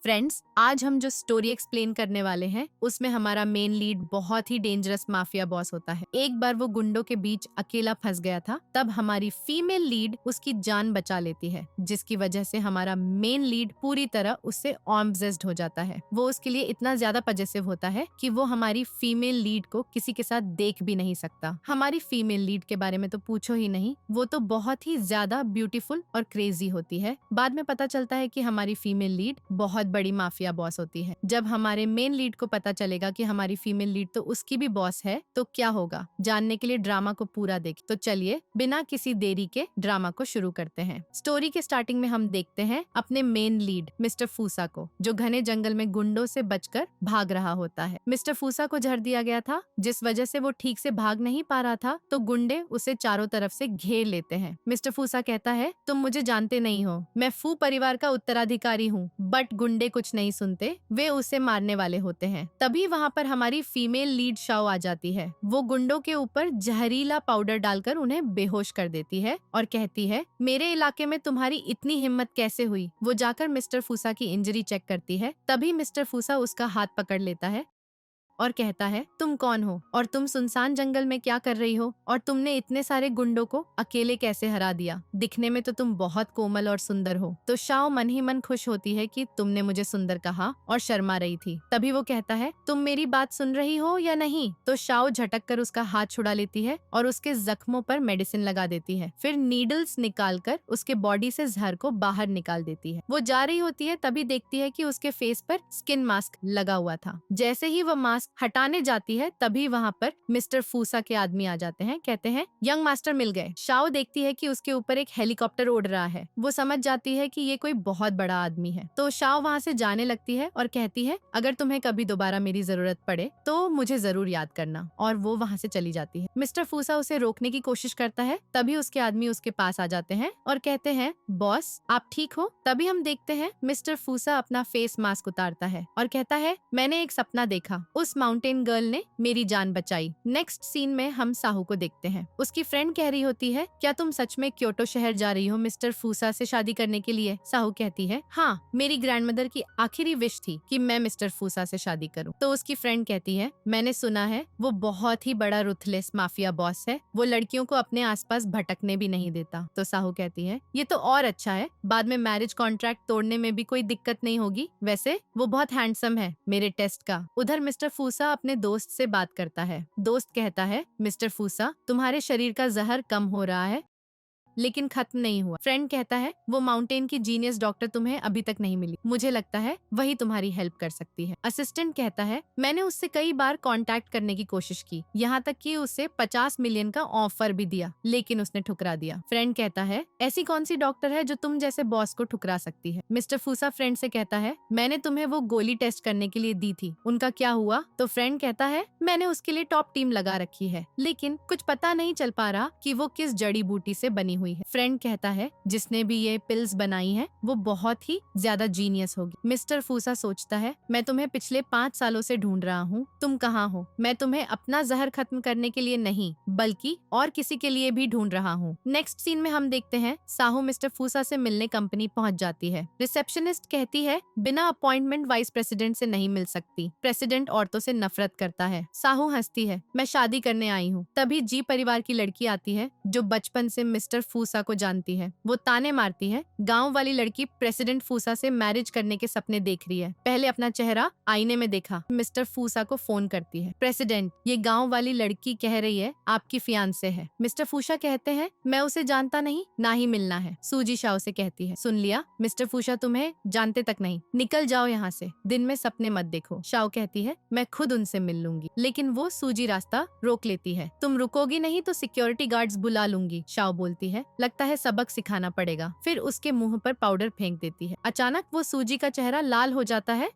Friends, आज हम जो स्टोरी एक्सप्लेन करने वाले हैं उसमें हमारा मेन लीड बहुत ही डेंजरस माफिया बॉस होता है। एक बार वो गुंडों के बीच अकेला फंस गया था, तब हमारी फीमेल लीड उसकी जान बचा लेती है, जिसकी वजह से हमारा मेन लीड पूरी तरह उससे ऑब्सेस्ड हो जाता है। वो उसके लिए इतना ज्यादा पजेसिव होता है कि वो हमारी फीमेल लीड को किसी के साथ देख भी नहीं सकता। हमारी फीमेल लीड के बारे में तो पूछो ही नहीं, वो तो बहुत ही ज्यादा ब्यूटीफुल और क्रेजी होती है। बाद में पता चलता है कि हमारी फीमेल लीड बहुत बड़ी माफिया बॉस होती है। जब हमारे मेन लीड को पता चलेगा कि हमारी फीमेल लीड तो उसकी भी बॉस है, तो क्या होगा, जानने के लिए ड्रामा को पूरा देख। तो चलिए बिना किसी देरी के ड्रामा को शुरू करते हैं। स्टोरी के स्टार्टिंग में हम देखते हैं अपने मेन लीड मिस्टर फूसा को, जो घने जंगल में गुंडों से बचकर भाग रहा होता है। मिस्टर फूसा को जहर दिया गया था, जिस वजह से वो ठीक से भाग नहीं पा रहा था, तो गुंडे उसे चारों तरफ से घेर लेते हैं। मिस्टर फूसा कहता है, तुम मुझे जानते नहीं हो, मैं फू परिवार का उत्तराधिकारी हूँ। बट गुंडे कुछ नहीं सुनते, वे उसे मारने वाले होते हैं। तभी वहाँ पर हमारी फीमेल लीड शाओ आ जाती है। वो गुंडों के ऊपर जहरीला पाउडर डालकर उन्हें बेहोश कर देती है और कहती है, मेरे इलाके में तुम्हारी इतनी हिम्मत कैसे हुई। वो जाकर मिस्टर फूसा की इंजरी चेक करती है। तभी मिस्टर फूसा उसका हाथ पकड़ लेता है और कहता है, तुम कौन हो और तुम सुनसान जंगल में क्या कर रही हो, और तुमने इतने सारे गुंडों को अकेले कैसे हरा दिया। दिखने में तो तुम बहुत कोमल और सुंदर हो। तो शाओ मन ही मन खुश होती है कि तुमने मुझे सुंदर कहा और शर्मा रही थी। तभी वो कहता है, तुम मेरी बात सुन रही हो या नहीं। तो शाओ झटक कर उसका हाथ छुड़ा लेती है और उसके जख्मों पर मेडिसिन लगा देती है। फिर नीडल्स निकाल कर उसके बॉडी से जहर को बाहर निकाल देती है। वो जा रही होती है, तभी देखती है कि उसके फेस पर स्किन मास्क लगा हुआ था। जैसे ही वो मास्क हटाने जाती है, तभी वहाँ पर मिस्टर फूसा के आदमी आ जाते हैं। कहते हैं, यंग मास्टर मिल गए। शाओ देखती है कि उसके ऊपर एक हेलीकॉप्टर उड़ रहा है। वो समझ जाती है कि ये कोई बहुत बड़ा आदमी है। तो शाओ वहाँ से जाने लगती है और कहती है, अगर तुम्हें कभी दोबारा मेरी जरूरत पड़े तो मुझे जरूर याद करना। और वो वहाँ से चली जाती है। मिस्टर फूसा उसे रोकने की कोशिश करता है, तभी उसके आदमी उसके पास आ जाते हैं और कहते हैं, बॉस आप ठीक हो। तभी हम देखते हैं मिस्टर फूसा अपना फेस मास्क उतारता है और कहता है, मैंने एक सपना देखा, उस माउंटेन गर्ल ने मेरी जान बचाई। नेक्स्ट सीन में हम साहू को देखते हैं। उसकी फ्रेंड कह रही होती है, क्या तुम सच में क्योटो शहर जा रही हो मिस्टर फूसा से शादी करने के लिए। साहू कहती है, हाँ, मेरी ग्रैंडमदर की आखिरी विश थी कि मैं मिस्टर फूसा से शादी करूं। तो उसकी फ्रेंड कहती है, मैंने सुना है वो बहुत ही बड़ा रुथलेस माफिया बॉस है, वो लड़कियों को अपने आसपास भटकने भी नहीं देता। तो साहू कहती है, ये तो और अच्छा है, बाद में मैरिज कॉन्ट्रैक्ट तोड़ने में भी कोई दिक्कत नहीं होगी। वैसे वो बहुत हैंडसम है मेरे टेस्ट का। उधर मिस्टर फूसा अपने दोस्त से बात करता है। दोस्त कहता है, मिस्टर फूसा तुम्हारे शरीर का जहर कम हो रहा है लेकिन खत्म नहीं हुआ। फ्रेंड कहता है, वो माउंटेन की जीनियस डॉक्टर तुम्हें अभी तक नहीं मिली, मुझे लगता है वही तुम्हारी हेल्प कर सकती है। असिस्टेंट कहता है, मैंने उससे कई बार कांटेक्ट करने की कोशिश की, यहाँ तक कि उसे 50 मिलियन का ऑफर भी दिया, लेकिन उसने ठुकरा दिया। फ्रेंड कहता है, ऐसी कौन सी डॉक्टर है जो तुम जैसे बॉस को ठुकरा सकती है। मिस्टर फूसा फ्रेंड से कहता है, मैंने तुम्हें वो गोली टेस्ट करने के लिए दी थी, उनका क्या हुआ। तो फ्रेंड कहता है, मैंने उसके लिए टॉप टीम लगा रखी है, लेकिन कुछ पता नहीं चल पा रहा कि वो किस जड़ी बूटी से बनी हुई है। फ्रेंड कहता है, जिसने भी ये पिल्स बनाई हैं वो बहुत ही ज्यादा जीनियस होगी। मिस्टर फूसा सोचता है, मैं तुम्हें पिछले 5 सालों से ढूंढ रहा हूँ, तुम कहाँ हो। मैं तुम्हें अपना जहर खत्म करने के लिए नहीं, बल्कि और किसी के लिए भी ढूंढ रहा हूँ। नेक्स्ट सीन में हम देखते हैं, साहू मिस्टर फूसा से मिलने कंपनी पहुँच जाती है। रिसेप्शनिस्ट कहती है, बिना अपॉइंटमेंट वाइस प्रेसिडेंट से नहीं मिल सकती, प्रेसिडेंट औरतों से नफरत करता है। साहू हंसती है, मैं शादी करने आई हूँ। तभी जी परिवार की लड़की आती है, जो बचपन से मिस्टर फूसा को जानती है। वो ताने मारती है, गांव वाली लड़की प्रेसिडेंट फूसा से मैरिज करने के सपने देख रही है, पहले अपना चेहरा आईने में देखा। मिस्टर फूसा को फोन करती है, प्रेसिडेंट ये गांव वाली लड़की कह रही है आपकी फियांसे है। मिस्टर फूसा कहते हैं, मैं उसे जानता नहीं, ना ही मिलना है। सूजी शाओ से कहती है, सुन लिया, मिस्टर फूसा तुम्हें जानते तक नहीं, निकल जाओ यहाँ से, दिन में सपने मत देखो। शाओ कहती है, मैं खुद उनसे मिल लूंगी, लेकिन वो सूजी रास्ता रोक लेती है। तुम रुकोगी नहीं तो सिक्योरिटी गार्ड्स बुला लूंगी। शाओ बोलती है, लगता है सबक सिखाना पड़ेगा। फिर उसके मुंह पर पाउडर फेंक देती है। अचानक वो सूजी का चेहरा लाल हो जाता है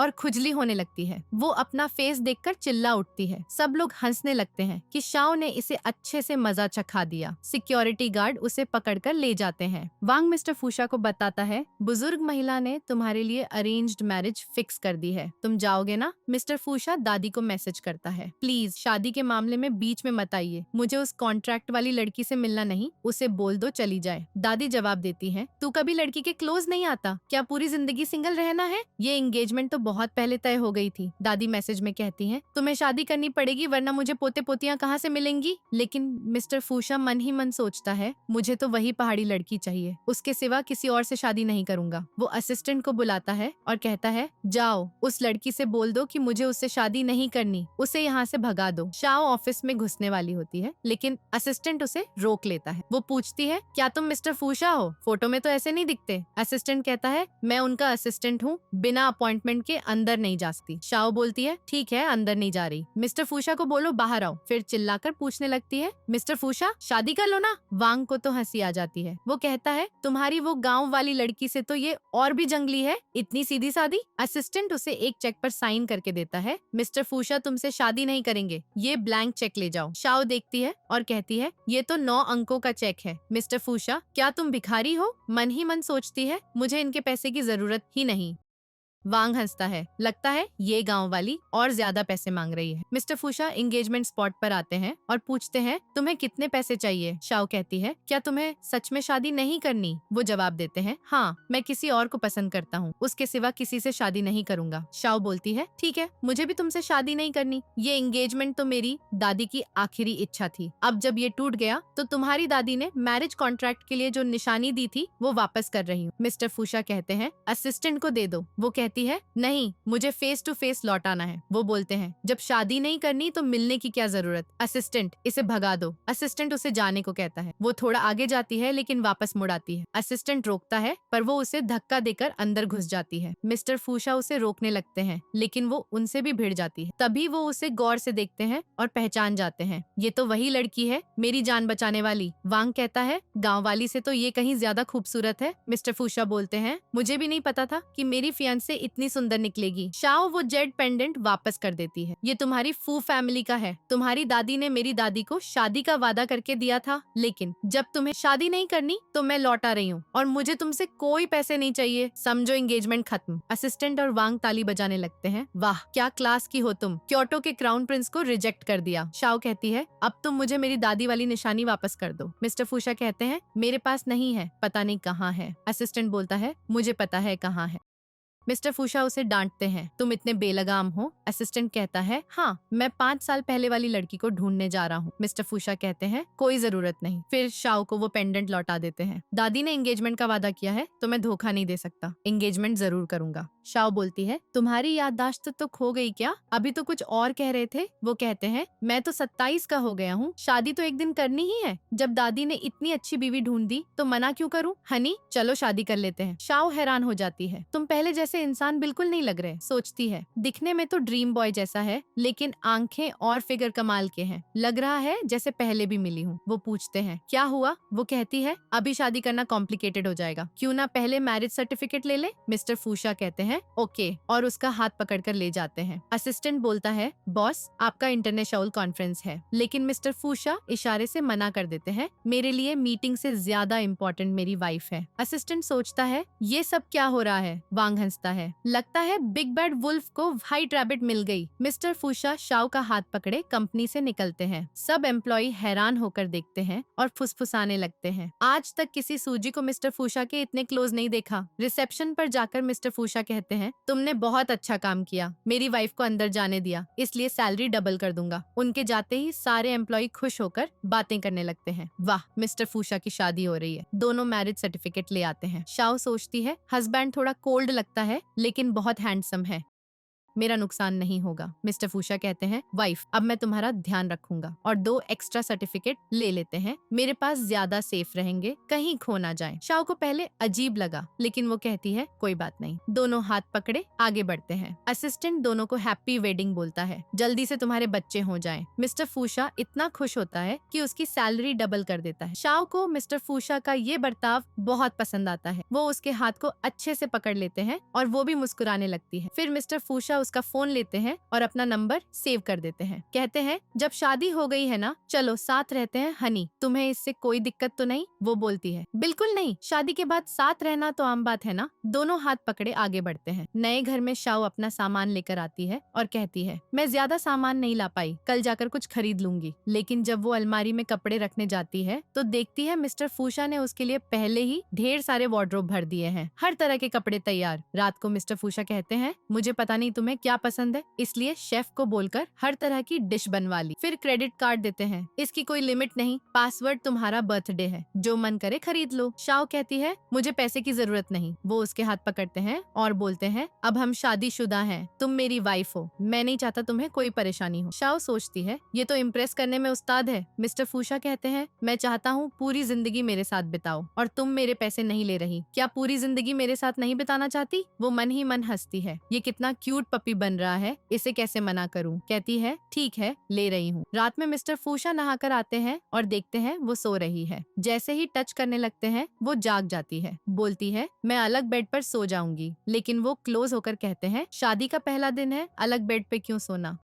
और खुजली होने लगती है। वो अपना फेस देखकर चिल्ला उठती है। सब लोग हंसने लगते हैं कि शाओ ने इसे अच्छे से मजा चखा दिया। सिक्योरिटी गार्ड उसे पकड़कर ले जाते हैं। वांग मिस्टर फूशा को बताता है, बुजुर्ग महिला ने तुम्हारे लिए अरेंज्ड मैरिज फिक्स कर दी है, तुम जाओगे ना? मिस्टर फूशा दादी को मैसेज करता है, प्लीज शादी के मामले में बीच में मत आइए, मुझे उस कॉन्ट्रैक्ट वाली लड़की से मिलना नहीं, उसे बोल दो चली जाए। दादी जवाब देती है, तू कभी लड़की के क्लोज नहीं आता, क्या पूरी जिंदगी सिंगल रहना है? ये एंगेजमेंट तो बहुत पहले तय हो गई थी। दादी मैसेज में कहती है, तुम्हें शादी करनी पड़ेगी वरना मुझे पोते पोतियां कहाँ से मिलेंगी? लेकिन मिस्टर फूशा मन ही मन सोचता है, मुझे तो वही पहाड़ी लड़की चाहिए, उसके सिवा किसी और से शादी नहीं करूंगा। वो असिस्टेंट को बुलाता है और कहता है, जाओ उस लड़की से बोल दो कि मुझे उससे शादी नहीं करनी, उसे यहाँ से भगा दो। शाओ ऑफिस में घुसने वाली होती है लेकिन असिस्टेंट उसे रोक लेता है। वो पूछती है, क्या तुम मिस्टर फूशा हो? फोटो में तो ऐसे नहीं दिखते। असिस्टेंट कहता है, मैं उनका असिस्टेंट हूँ, बिना अपॉइंटमेंट के अंदर नहीं जा सकती। शाओ बोलती है, ठीक है अंदर नहीं जा रही। मिस्टर फूशा को बोलो बाहर आओ। फिर चिल्लाकर पूछने लगती है, मिस्टर फूशा शादी कर लो ना। वांग को तो हंसी आ जाती है। वो कहता है, तुम्हारी वो गाँव वाली लड़की से तो ये और भी जंगली है, इतनी सीधी सादी। असिस्टेंट उसे एक चेक पर साइन करके देता है, मिस्टर फूशा तुमसे शादी नहीं करेंगे, ये ब्लैंक चेक ले जाओ। शाओ देखती है और कहती है, ये तो 9 अंकों का चेक है। मिस्टर फूशा क्या तुम भिखारी हो? मन ही मन सोचती है, मुझे इनके पैसे की जरूरत ही नहीं। वांग हंसता है, लगता है ये गांव वाली और ज्यादा पैसे मांग रही है। मिस्टर फूशा एंगेजमेंट स्पॉट पर आते हैं और पूछते हैं, तुम्हें कितने पैसे चाहिए? शाओ कहती है, क्या तुम्हें सच में शादी नहीं करनी? वो जवाब देते हैं, हाँ मैं किसी और को पसंद करता हूँ, उसके सिवा किसी से शादी नहीं करूंगा। शाओ बोलती है, ठीक है मुझे भी तुमसे शादी नहीं करनी, ये एंगेजमेंट तो मेरी दादी की आखिरी इच्छा थी, अब जब ये टूट गया तो तुम्हारी दादी ने मैरिज कॉन्ट्रैक्ट के लिए जो निशानी दी थी वो वापस कर रही हूँ। मिस्टर फूशा कहते हैं, असिस्टेंट को दे दो। वो कहती है, नहीं मुझे फेस टू फेस लौटाना है। वो बोलते हैं, जब शादी नहीं करनी तो मिलने की क्या जरूरत? असिस्टेंट इसे भगा दो। असिस्टेंट उसे जाने को कहता है। वो थोड़ा आगे जाती है लेकिन वापस मुड़ आती है। असिस्टेंट रोकता है पर वो उसे धक्का देकर अंदर घुस जाती है। मिस्टर फूशा उसे रोकने लगते हैं लेकिन वो उनसे भी भिड़ जाती है। तभी वो उसे गौर से देखते हैं और पहचान जाते हैं, ये तो वही लड़की है मेरी जान बचाने वाली। वांग कहता है, गाँव वाली से तो ये कहीं ज्यादा खूबसूरत है। मिस्टर फूशा बोलते हैं, मुझे भी नहीं पता था कि मेरी फियांसे इतनी सुंदर निकलेगी। शाओ वो जेड पेंडेंट वापस कर देती है, ये तुम्हारी फू फैमिली का है, तुम्हारी दादी ने मेरी दादी को शादी का वादा करके दिया था, लेकिन जब तुम्हें शादी नहीं करनी तो मैं लौटा रही हूँ और मुझे तुमसे कोई पैसे नहीं चाहिए, समझो एंगेजमेंट खत्म। असिस्टेंट और वांग ताली बजाने लगते हैं, वाह क्या क्लास की हो तुम, क्योटो के क्राउन प्रिंस को रिजेक्ट कर दिया। शाओ कहती है, अब तुम मुझे मेरी दादी वाली निशानी वापस कर दो। मिस्टर फूशा कहते हैं, मेरे पास नहीं है, पता नहीं कहाँ है। असिस्टेंट बोलता है, मुझे पता है कहाँ है। मिस्टर फूशा उसे डांटते हैं, तुम इतने बेलगाम हो। असिस्टेंट कहता है, हाँ मैं 5 साल पहले वाली लड़की को ढूंढने जा रहा हूँ। मिस्टर फूशा कहते हैं, कोई जरूरत नहीं। फिर शाओ को वो पेंडेंट लौटा देते हैं। दादी ने एंगेजमेंट का वादा किया है तो मैं धोखा नहीं दे सकता, एंगेजमेंट जरूर करूंगा। शाओ बोलती है, तुम्हारी याददाश्त तो खो गई क्या? अभी तो कुछ और कह रहे थे। वो कहते हैं, मैं तो 27 का हो गया हूँ, शादी तो एक दिन करनी ही है। जब दादी ने इतनी अच्छी बीवी ढूंढ दी तो मना क्यों करूँ? हनी चलो शादी कर लेते हैं। शाओ हैरान हो जाती है, तुम पहले जैसे इंसान बिल्कुल नहीं लग रहे। सोचती है, दिखने में तो ड्रीम बॉय जैसा है लेकिन आंखें और फिगर कमाल के हैं, लग रहा है जैसे पहले भी मिली हूँ। वो पूछते हैं, क्या हुआ? वो कहती है, अभी शादी करना कॉम्प्लिकेटेड हो जाएगा, क्यों ना पहले मैरिज सर्टिफिकेट ले ले। मिस्टर फूशा कहते हैं, ओके, और उसका हाथ पकड़कर ले जाते हैं। असिस्टेंट बोलता है, बॉस आपका इंटरनेशनल कॉन्फ्रेंस है, लेकिन मिस्टर फूशा इशारे से मना कर देते हैं, मेरे लिए मीटिंग से ज्यादा इम्पोर्टेंट मेरी वाइफ है। असिस्टेंट सोचता है, ये सब क्या हो रहा है? वांग हंसता है, लगता है बिग बैड वुल्फ को व्हाइट रैबिट मिल गई। मिस्टर फूशा शाओ का हाथ पकड़े कंपनी से निकलते हैं। सब एम्प्लॉय हैरान होकर देखते हैं और फुसफुसाने लगते हैं, आज तक किसी सूजी को मिस्टर फूशा के इतने क्लोज नहीं देखा। रिसेप्शन पर जाकर मिस्टर फूशा कहते हैं, तुमने बहुत अच्छा काम किया, मेरी वाइफ को अंदर जाने दिया, इसलिए सैलरी डबल कर दूंगा। उनके जाते ही सारे एम्प्लॉय खुश होकर बातें करने लगते हैं, वाह मिस्टर फूशा की शादी हो रही है। दोनों मैरिज सर्टिफिकेट ले आते हैं। शाओ सोचती है, हस्बैंड थोड़ा कोल्ड लगता है लेकिन बहुत हैंडसम है। मेरा नुकसान नहीं होगा। मिस्टर फूशा कहते हैं, वाइफ अब मैं तुम्हारा ध्यान रखूंगा और 2 एक्स्ट्रा सर्टिफिकेट ले लेते हैं, मेरे पास ज्यादा सेफ रहेंगे, कहीं खो ना जाए। शाओ को पहले अजीब लगा, लेकिन वो कहती है कोई बात नहीं। दोनों हाथ पकड़े आगे बढ़ते हैं। असिस्टेंट दोनों को हैप्पी वेडिंग बोलता है, जल्दी से तुम्हारे बच्चे हो जाएं। मिस्टर फूशा इतना खुश होता है कि उसकी सैलरी डबल कर देता है। शाओ को मिस्टर फूशा का ये बर्ताव बहुत पसंद आता है। वो उसके हाथ को अच्छे से पकड़ लेते हैं और वो भी मुस्कुराने लगती है। फिर मिस्टर फूशा उसका फोन लेते हैं और अपना नंबर सेव कर देते हैं। कहते हैं, जब शादी हो गई है ना, चलो साथ रहते हैं हनी, तुम्हें इससे कोई दिक्कत तो नहीं? वो बोलती है, बिल्कुल नहीं, शादी के बाद साथ रहना तो आम बात है ना। दोनों हाथ पकड़े आगे बढ़ते हैं। नए घर में शाओ अपना सामान लेकर आती है और कहती है, मैं ज्यादा सामान नहीं ला पाई, कल जाकर कुछ खरीद लूंगी। लेकिन जब वो अलमारी में कपड़े रखने जाती है तो देखती है मिस्टर फूशा ने उसके लिए पहले ही ढेर सारे वार्डरोब भर दिए हैं, हर तरह के कपड़े तैयार। रात को मिस्टर फूशा कहते हैं, मुझे पता नहीं तुम्हें क्या पसंद है, इसलिए शेफ को बोलकर हर तरह की डिश बनवा ली। फिर क्रेडिट कार्ड देते हैं, इसकी कोई लिमिट नहीं, पासवर्ड तुम्हारा बर्थडे है, जो मन करे खरीद लो। शाओ कहती है, मुझे पैसे की जरूरत नहीं। वो उसके हाथ पकड़ते हैं और बोलते हैं, अब हम शादीशुदा हैं, तुम मेरी वाइफ हो, मैं नहीं चाहता तुम्हें कोई परेशानी हो। शाओ सोचती है, ये तो इम्प्रेस करने में उस्ताद है। मिस्टर फूशा कहते हैं, मैं चाहता हूँ पूरी जिंदगी मेरे साथ बिताओ और तुम मेरे पैसे नहीं ले रही। क्या पूरी जिंदगी मेरे साथ नहीं बिताना चाहती? वो मन ही मन हंसती है, ये कितना क्यूट पपी बन रहा है, इसे कैसे मना करूँ। कहती है, ठीक है ले रही हूँ। रात में मिस्टर फूशा नहाकर आते हैं और देखते हैं वो सो रही है। जैसे ही टच करने लगते हैं वो जाग जाती है। बोलती है, मैं अलग बेड पर सो जाऊंगी। लेकिन वो क्लोज होकर कहते हैं, शादी का पहला दिन है, अलग बेड पे क्यों सोना।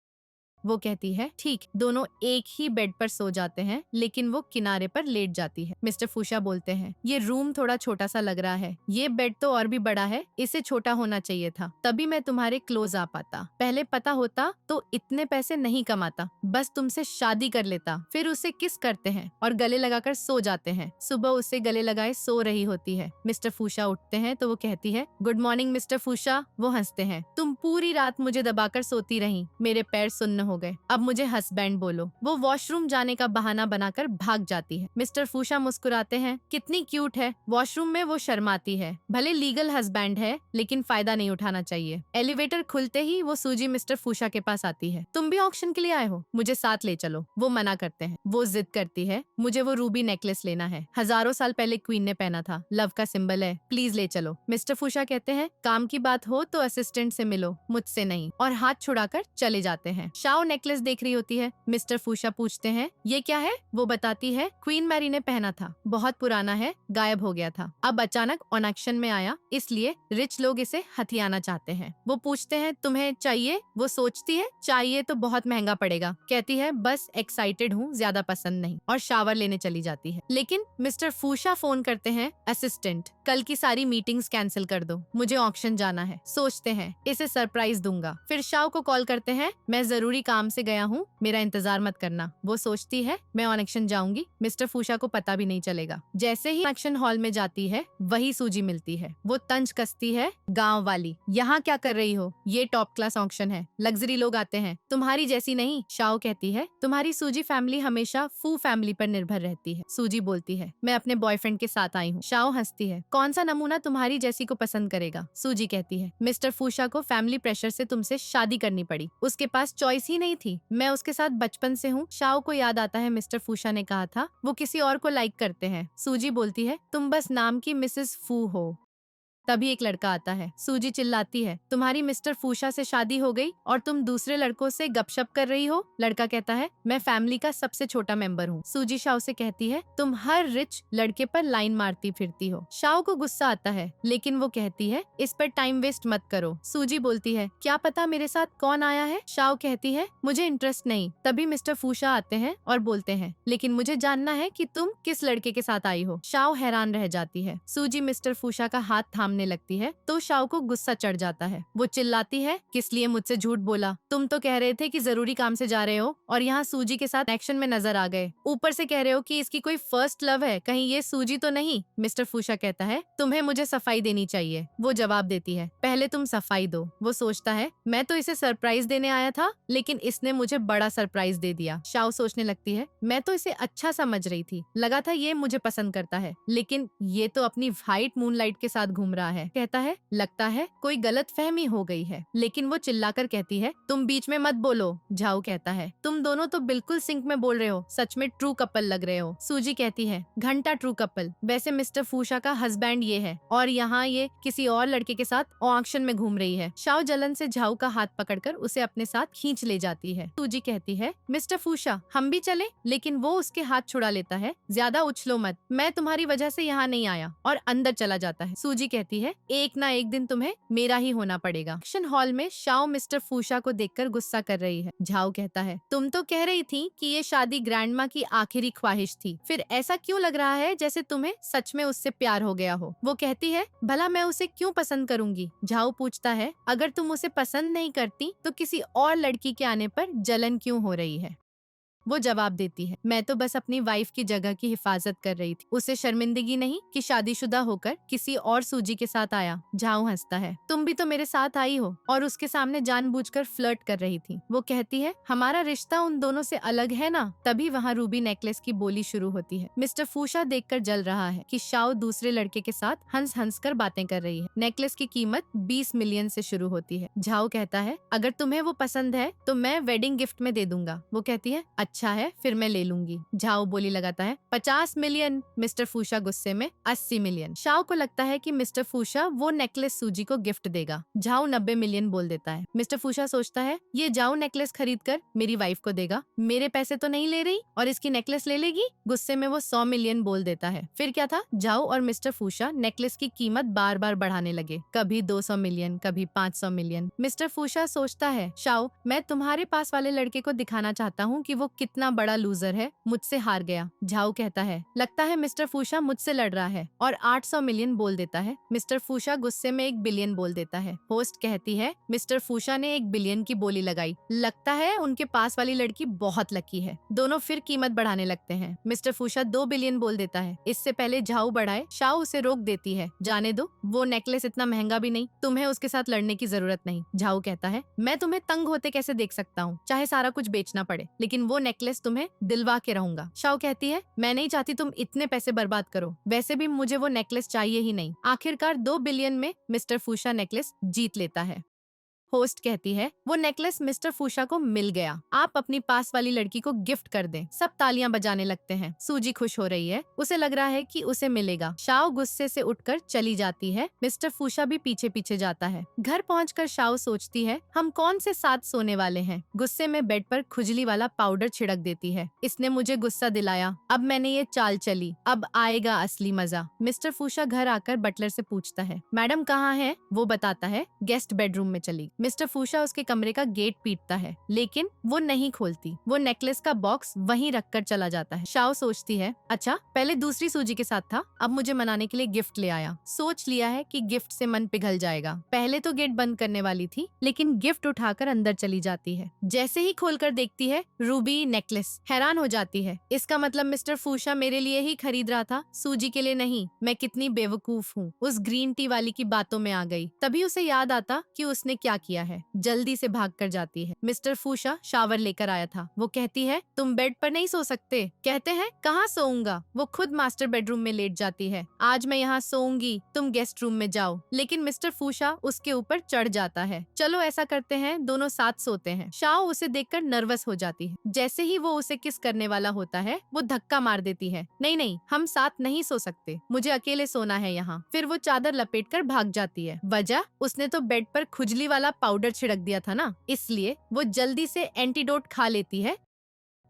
वो कहती है, ठीक। दोनों एक ही बेड पर सो जाते हैं, लेकिन वो किनारे पर लेट जाती है। मिस्टर फूशा बोलते हैं, ये रूम थोड़ा छोटा सा लग रहा है, ये बेड तो और भी बड़ा है, इसे छोटा होना चाहिए था, तभी मैं तुम्हारे क्लोज आ पाता। पहले पता होता तो इतने पैसे नहीं कमाता, बस तुमसे शादी कर लेता। फिर उसे किस करते हैं और गले लगाकर सो जाते हैं। सुबह उसे गले लगाए सो रही होती है। मिस्टर फूशा उठते हैं तो वो कहती है, गुड मॉर्निंग मिस्टर फूशा। वो हंसते हैं, तुम पूरी रात मुझे दबाकर सोती रही, मेरे पैर सुन्न हो गए, अब मुझे हस्बैंड बोलो। वो वॉशरूम जाने का बहाना बनाकर भाग जाती है। मिस्टर फूशा मुस्कुराते हैं, कितनी क्यूट है। वॉशरूम में वो शर्माती है, भले लीगल हस्बैंड है लेकिन फायदा नहीं उठाना चाहिए। एलिवेटर खुलते ही वो सूजी मिस्टर फूशा के पास आती है, तुम भी ऑक्शन के लिए आए हो, मुझे साथ ले चलो। वो मना करते हैं। वो जिद करती है, मुझे वो रूबी नेकलेस लेना है, हजारों साल पहले क्वीन ने पहना था, लव का सिंबल है, प्लीज ले चलो। मिस्टर फूशा कहते हैं, काम की बात हो तो असिस्टेंट से मिलो, मुझसे नहीं, और हाथ छुड़ाकर चले जाते हैं। शाओ नेकलेस देख रही होती है। मिस्टर फूशा पूछते हैं, ये क्या है? वो बताती है, क्वीन मैरी ने पहना था, बहुत पुराना है, गायब हो गया था, अब अचानक ऑन एक्शन में आया, इसलिए रिच लोग इसे हथियाना चाहते हैं। वो पूछते हैं, तुम्हें चाहिए? वो सोचती है, चाहिए तो बहुत महंगा पड़ेगा। कहती है, बस एक्साइटेड हूँ, ज्यादा पसंद नहीं, और शावर लेने चली जाती है। लेकिन मिस्टर फूशा फोन करते हैं, असिस्टेंट कल की सारी मीटिंग्स कैंसिल कर दो, मुझे ऑक्शन जाना है। सोचते हैं, इसे सरप्राइज दूंगा। फिर शाओ को कॉल करते हैं, मैं जरूरी काम से गया हूँ, मेरा इंतजार मत करना। वो सोचती है, मैं ऑन एक्शन जाऊंगी, मिस्टर फूशा को पता भी नहीं चलेगा। जैसे ही एक्शन हॉल में जाती है, वही सूजी मिलती है। वो तंज कसती है, गांव वाली, यहाँ क्या कर रही हो? ये टॉप क्लास ऑक्शन है, लग्जरी लोग आते हैं, तुम्हारी जैसी नहीं। शाओ कहती है, तुम्हारी सूजी फैमिली हमेशा फू फैमिली पर निर्भर रहती है। सूजी बोलती है, मैं अपने बॉयफ्रेंड के साथ आई हूँ। शाओ हंसती है, कौन सा नमूना तुम्हारी जैसी को पसंद करेगा? सूजी कहती है, मिस्टर फूशा को फैमिली प्रेशर से तुमसे शादी करनी पड़ी, उसके पास चॉइस ही नहीं थी, मैं उसके साथ बचपन से हूँ। शाओ को याद आता है, मिस्टर फूशा ने कहा था वो किसी और को लाइक करते हैं। सूजी बोलती है, तुम बस नाम की मिसेस फू हो। तभी एक लड़का आता है। सूजी चिल्लाती है, तुम्हारी मिस्टर फूशा से शादी हो गई और तुम दूसरे लड़कों से गपशप कर रही हो? लड़का कहता है, मैं फैमिली का सबसे छोटा मेंबर हूँ। सूजी शाओ से कहती है, तुम हर रिच लड़के पर लाइन मारती फिरती हो। शाओ को गुस्सा आता है, लेकिन वो कहती है, इस पर टाइम वेस्ट मत करो। सूजी बोलती है, क्या पता मेरे साथ कौन आया है? शाओ कहती है, मुझे इंटरेस्ट नहीं। तभी मिस्टर फूशा आते हैं और बोलते हैं, लेकिन मुझे जानना है कि तुम किस लड़के के साथ आई हो। शाओ हैरान रह जाती है। सूजी मिस्टर फूशा का हाथ थामने लगती है तो शाओ को गुस्सा चढ़ जाता है। वो चिल्लाती है, किस लिए मुझसे झूठ बोला? तुम तो कह रहे थे कि जरूरी काम से जा रहे हो और यहाँ सूजी के साथ एक्शन में नजर आ गए। ऊपर से कह रहे हो कि इसकी कोई फर्स्ट लव है, कहीं ये सूजी तो नहीं? मिस्टर फूशा कहता है, तुम्हें मुझे सफाई देनी चाहिए। वो जवाब देती है, पहले तुम सफाई दो। वो सोचता है, मैं तो इसे सरप्राइज देने आया था, लेकिन इसने मुझे बड़ा सरप्राइज दे दिया। शाओ सोचने लगती है, मैं तो इसे अच्छा समझ रही थी, लगा था ये मुझे पसंद करता है, लेकिन ये तो अपनी व्हाइट मूनलाइट के साथ घूम रहा रहा है। कहता है लगता है कोई गलत फहमी हो गई है, लेकिन वो चिल्लाकर कहती है तुम बीच में मत बोलो। झाऊ कहता है तुम दोनों तो बिल्कुल सिंक में बोल रहे हो, सच में ट्रू कपल लग रहे हो। सूजी कहती है घंटा ट्रू कपल, वैसे मिस्टर फूशा का हस्बैंड ये है और यहाँ ये किसी और लड़के के साथ ऑक्शन में घूम रही है। शाओ जलन से झाऊ का हाथ पकड़कर उसे अपने साथ खींच ले जाती है। सूजी कहती है मिस्टर फूशा हम भी चले, लेकिन वो उसके हाथ छुड़ा लेता है। ज्यादा उछलो मत, मैं तुम्हारी वजह से यहाँ नहीं आया, और अंदर चला जाता है। सूजी कहती है एक ना एक दिन तुम्हें मेरा ही होना पड़ेगा। ऑक्शन हॉल में शाओ मिस्टर फूशा को देखकर गुस्सा कर रही है। झाऊ कहता है तुम तो कह रही थी कि ये शादी ग्रैंडमा की आखिरी ख्वाहिश थी, फिर ऐसा क्यों लग रहा है जैसे तुम्हें सच में उससे प्यार हो गया हो। वो कहती है भला मैं उसे क्यों पसंद करूंगी। झाऊ पूछता है अगर तुम उसे पसंद नहीं करती तो किसी और लड़की के आने पर जलन क्यों हो रही है। वो जवाब देती है मैं तो बस अपनी वाइफ की जगह की हिफाजत कर रही थी, उसे शर्मिंदगी नहीं कि शादीशुदा होकर किसी और सूजी के साथ आया। झाऊ हंसता है तुम भी तो मेरे साथ आई हो और उसके सामने जानबूझकर फ्लर्ट कर रही थी। वो कहती है हमारा रिश्ता उन दोनों से अलग है ना। तभी वहाँ रूबी नेकलेस की बोली शुरू होती है। मिस्टर फूशा देखकर जल रहा है कि शाओ दूसरे लड़के के साथ हंस हंस कर बातें कर रही है। नेकलेस की कीमत 20 मिलियन से शुरू होती है। झाऊ कहता है अगर तुम्हें वो पसंद है तो मैं वेडिंग गिफ्ट में दे दूंगा। वो कहती है अच्छा है फिर मैं ले लूंगी। झाऊ बोली लगाता है 50 मिलियन। मिस्टर फूशा गुस्से में 80 मिलियन। शाओ को लगता है कि मिस्टर फूशा वो नेकलेस सूजी को गिफ्ट देगा। झाऊ 90 मिलियन बोल देता है। मिस्टर फूशा सोचता है ये झाऊ नेकलेस खरीद कर मेरी वाइफ को देगा, मेरे पैसे तो नहीं ले रही और इसकी नेकलेस ले लेगी। गुस्से में वो 100 मिलियन बोल देता है। फिर क्या था, झाऊ और मिस्टर फूशा नेकलेस की कीमत बार बार बढ़ाने लगे, कभी 200 मिलियन कभी 500 मिलियन। मिस्टर फूशा सोचता है शाओ मैं तुम्हारे पास वाले लड़के को दिखाना चाहता हूँ कि वो कितना बड़ा लूजर है, मुझसे हार गया। झाऊ कहता है लगता है मिस्टर फूशा मुझसे लड़ रहा है और 800 मिलियन बोल देता है। मिस्टर फूशा गुस्से में 1 बिलियन बोल देता है। होस्ट कहती है मिस्टर फूशा ने 1 बिलियन की बोली लगाई, लगता है उनके पास वाली लड़की बहुत लकी है। दोनों फिर कीमत बढ़ाने लगते हैं। मिस्टर फूशा 2 बिलियन बोल देता है। इससे पहले झाऊ बढ़ाए शाओ उसे रोक देती है, जाने दो, वो नेकलेस इतना महंगा भी नहीं, तुम्हें उसके साथ लड़ने की जरूरत नहीं। झाऊ कहता है मैं तुम्हें तंग होते कैसे देख सकता हूँ, चाहे सारा कुछ बेचना पड़े, लेकिन वो नेकलेस तुम्हें दिलवा के रहूंगा। शाओ कहती है मैं नहीं चाहती तुम इतने पैसे बर्बाद करो, वैसे भी मुझे वो नेकलेस चाहिए ही नहीं। आखिरकार 2 बिलियन में मिस्टर फूशा नेकलेस जीत लेता है। होस्ट कहती है वो नेकलेस मिस्टर फूशा को मिल गया, आप अपनी पास वाली लड़की को गिफ्ट कर दें। सब तालियां बजाने लगते हैं। सूजी खुश हो रही है, उसे लग रहा है कि उसे मिलेगा। शाओ गुस्से से उठकर चली जाती है। मिस्टर फूशा भी पीछे पीछे जाता है। घर पहुंचकर शाओ सोचती है हम कौन से साथ सोने वाले हैं। गुस्से में बेड पर खुजली वाला पाउडर छिड़क देती है। इसने मुझे गुस्सा दिलाया, अब मैंने ये चाल चली, अब आएगा असली मजा। मिस्टर फूशा घर आकर बटलर से पूछता है मैडम कहाँ है। वो बताता है गेस्ट बेडरूम में चली। मिस्टर फूशा उसके कमरे का गेट पीटता है, लेकिन वो नहीं खोलती। वो नेकलेस का बॉक्स वहीं रखकर चला जाता है। शाओ सोचती है अच्छा पहले दूसरी सूजी के साथ था, अब मुझे मनाने के लिए गिफ्ट ले आया। सोच लिया है कि गिफ्ट से मन पिघल जाएगा। पहले तो गेट बंद करने वाली थी, लेकिन गिफ्ट उठाकर अंदर चली जाती है। जैसे ही खोलकर देखती है रूबी नेकलेस, हैरान हो जाती है। इसका मतलब मिस्टर फूशा मेरे लिए ही खरीद रहा था, सूजी के लिए नहीं। मैं कितनी बेवकूफ हूँ। उस ग्रीन टी वाली की बातों में आ गई। तभी उसे याद आता कि उसने क्या किया है। जल्दी से भाग कर जाती है। मिस्टर फूशा शावर लेकर आया था। वो कहती है तुम बेड पर नहीं सो सकते। कहते हैं कहाँ सोऊंगा। वो खुद मास्टर बेडरूम में लेट जाती है। आज मैं यहाँ सोऊंगी, तुम गेस्ट रूम में जाओ। लेकिन मिस्टर फूशा उसके ऊपर चढ़ जाता है। चलो ऐसा करते हैं, दोनों साथ सोते हैं। शाओ उसे देखकर नर्वस हो जाती है। जैसे ही वो उसे किस करने वाला होता है, वो धक्का मार देती है। नहीं नहीं, हम साथ नहीं सो सकते, मुझे अकेले सोना है यहाँ। फिर वो चादर लपेटकर भाग जाती है। वजह, उसने तो बेड पर खुजली वाला पाउडर छिड़क दिया था ना, इसलिए वो जल्दी से एंटीडोट खा लेती है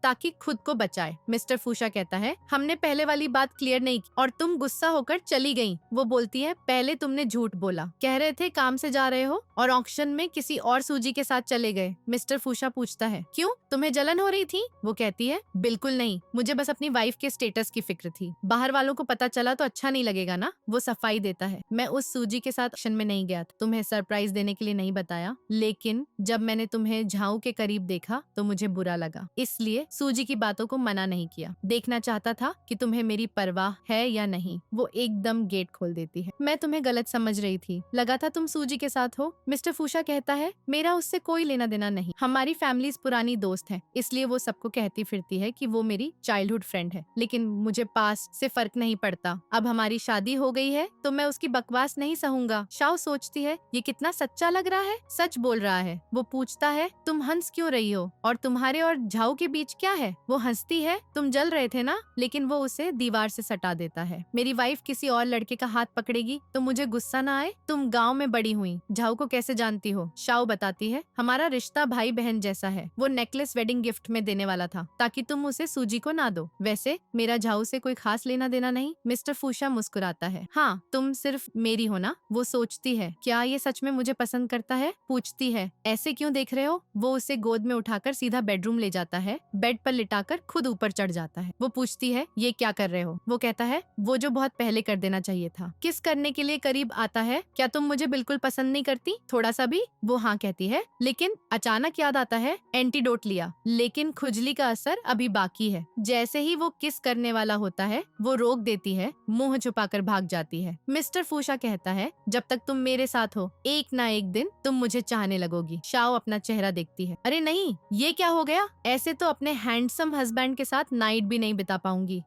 ताकि खुद को बचाए। मिस्टर फूशा कहता है हमने पहले वाली बात क्लियर नहीं की और तुम गुस्सा होकर चली गई। वो बोलती है पहले तुमने झूठ बोला, कह रहे थे काम से जा रहे हो और ऑक्शन में किसी और सूजी के साथ चले गए। मिस्टर फूशा पूछता है क्यों, तुम्हें जलन हो रही थी। वो कहती है बिल्कुल नहीं, मुझे बस अपनी वाइफ के स्टेटस की फिक्र थी, बाहर वालों को पता चला तो अच्छा नहीं लगेगा ना। वो सफाई देता है मैं उस सूजी के साथ ऑक्शन में नहीं गया था, तुम्हें सरप्राइज देने के लिए नहीं बताया, लेकिन जब मैंने तुम्हें झाऊ के करीब देखा तो मुझे बुरा लगा, इसलिए सूजी की बातों को मना नहीं किया। देखना चाहता था कि तुम्हें मेरी परवाह है या नहीं। वो एकदम गेट खोल देती है। मैं तुम्हें गलत समझ रही थी, लगा था तुम सूजी के साथ हो। मिस्टर फूशा कहता है, मेरा उससे कोई लेना देना नहीं। हमारी फैमिलीज पुरानी दोस्त है, इसलिए वो सबको कहती फिरती है कि वो मेरी चाइल्डहुड फ्रेंड है। लेकिन मुझे पास्ट से फर्क नहीं पड़ता। अब हमारी शादी हो गई है तो मैं उसकी बकवास नहीं सहूंगा। शाओ सोचती है, ये कितना सच्चा लग रहा है, सच बोल रहा है। वो पूछता है, तुम हंस क्यों रही हो और तुम्हारे और झाऊ के बीच क्या है? वो हंसती है, तुम जल रहे थे ना? लेकिन वो उसे दीवार से सटा देता है। मेरी वाइफ किसी और लड़के का हाथ पकड़ेगी तो मुझे गुस्सा ना आए? तुम गाँव में बड़ी हुई, झाऊ को कैसे जानती हो? शाओ बताती है, हमारा रिश्ता भाई बहन जैसा है। वो नेकलेस वेडिंग गिफ्ट में देने वाला था ताकि तुम उसे सूजी को ना दो। वैसे मेरा झाऊ से कोई खास लेना देना नहीं। मिस्टर फूशा मुस्कुराता है, हाँ तुम सिर्फ मेरी हो ना? वो सोचती है, क्या ये सच में मुझे पसंद करता है? पूछती है, ऐसे क्यों देख रहे हो? वो उसे गोद में उठाकर सीधा बेडरूम ले जाता है। बेड पर लिटाकर खुद ऊपर चढ़ जाता है। वो पूछती है, ये क्या कर रहे हो? वो कहता है, वो जो बहुत पहले कर देना चाहिए था। किस करने के लिए करीब आता है, क्या तुम मुझे बिल्कुल पसंद नहीं करती? थोड़ा सा भी? वो हाँ कहती है, लेकिन अचानक याद आता है एंटीडोट लिया, लेकिन खुजली का असर अभी बाकी है। जैसे ही वो किस करने वाला होता है, वो रोक देती है, मुंह छुपाकर भाग जाती है। मिस्टर फूशा कहता है, जब तक तुम मेरे साथ हो, एक ना एक दिन तुम मुझे चाहने लगोगी। शाओ अपना चेहरा देखती है, अरे नहीं, ये क्या हो गया? ऐसे तो अपने हैंडसम हस्बैंड के साथ नाइट भी नहीं बिता पाऊंगी।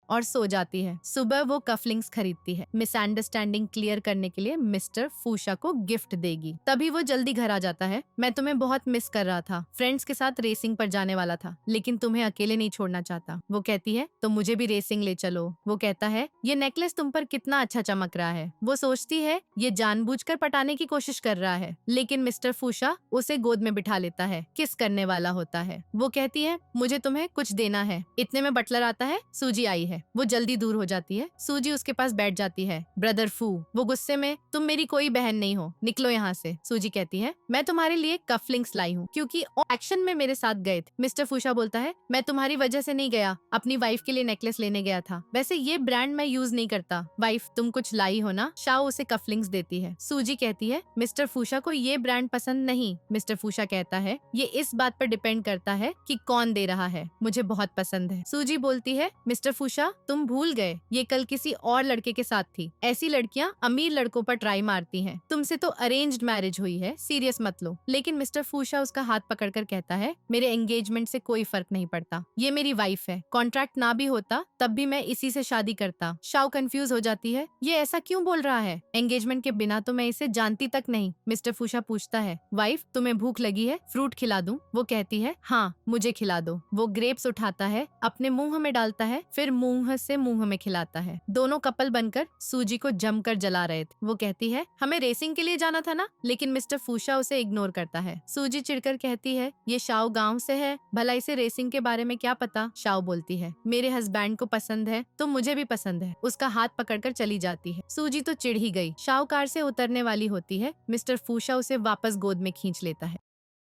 और सो जाती है। सुबह वो कफलिंग्स खरीदती है, मिसअंडरस्टैंडिंग क्लियर करने के लिए मिस्टर फूशा को गिफ्ट देगी। तभी वो जल्दी घर आ जाता है। मैं तुम्हें बहुत मिस कर रहा था, फ्रेंड्स के साथ रेसिंग पर जाने वाला था, लेकिन तुम्हें अकेले नहीं छोड़ना चाहता। वो कहती है, तो मुझे भी रेसिंग ले चलो। वो कहता है, ये नेकलेस तुम पर कितना अच्छा चमक रहा है। वो सोचती है, ये जानबूझकर पटाने की कोशिश कर रहा है, लेकिन मिस्टर फूशा उसे गोद में बिठा लेता है, किस करने वाला होता है। वो कहती है, मुझे तुम्हें कुछ देना है। इतने में बटलर आता है, सूजी आई है। वो जल्दी दूर हो जाती है। सूजी उसके पास बैठ जाती है। ब्रदर फू, वो गुस्से में, तुम मेरी कोई बहन नहीं हो, निकलो यहाँ से। सूजी कहती है, मैं तुम्हारे लिए कफलिंग्स लाई हूँ क्योंकि एक्शन में मेरे साथ गए थे। मिस्टर फूशा बोलता है, मैं तुम्हारी वजह से नहीं गया, अपनी वाइफ के लिए नेकलेस लेने गया था। वैसे ये ब्रांड मैं यूज नहीं करता। वाइफ, तुम कुछ लाई हो ना? शाओ उसे कफलिंग्स देती है। सूजी कहती है, मिस्टर फूशा को ये ब्रांड पसंद नहीं। मिस्टर फूशा कहता है, ये इस बात पर डिपेंड करता है कि कौन दे रहा है, मुझे बहुत पसंद है। सूजी बोलती है, मिस्टर फूशा तुम भूल गए, ये कल किसी और लड़के के साथ थी। ऐसी लड़कियां अमीर लड़कों पर ट्राई मारती हैं। तुमसे तो अरेंज्ड मैरिज हुई है, सीरियस मत लो। लेकिन मिस्टर फूशा उसका हाथ पकड़कर कहता है, मेरे एंगेजमेंट से कोई फर्क नहीं पड़ता, ये मेरी वाइफ है। कॉन्ट्रैक्ट ना भी होता तब भी मैं इसी से शादी करता। शाओ कंफ्यूज हो जाती है, ये ऐसा क्यों बोल रहा है? एंगेजमेंट के बिना तो मैं इसे जानती तक नहीं। मिस्टर फूशा पूछता है, वाइफ तुम्हें भूख लगी है, फ्रूट खिला दूं? वो कहती है, हाँ मुझे खिला दो। वो ग्रेप्स उठाता है, अपने मुंह में डालता है, फिर मुंह से मुंह में खिलाता है। दोनों कपल बनकर सूजी को जमकर जला रहे थे। वो कहती है, हमें रेसिंग के लिए जाना था ना? लेकिन मिस्टर फूशा उसे इग्नोर करता है। सूजी चिढ़कर कहती है, ये शाओ गांव से है, भला इसे रेसिंग के बारे में क्या पता? शाओ बोलती है, मेरे हस्बैंड को पसंद है तो मुझे भी पसंद है। उसका हाथ पकड़कर चली जाती है। सूजी तो चिढ़ ही गई। शाओ कार से उतरने वाली होती है। मिस्टर फूशा उसे वापस गोद में खींच लेता है।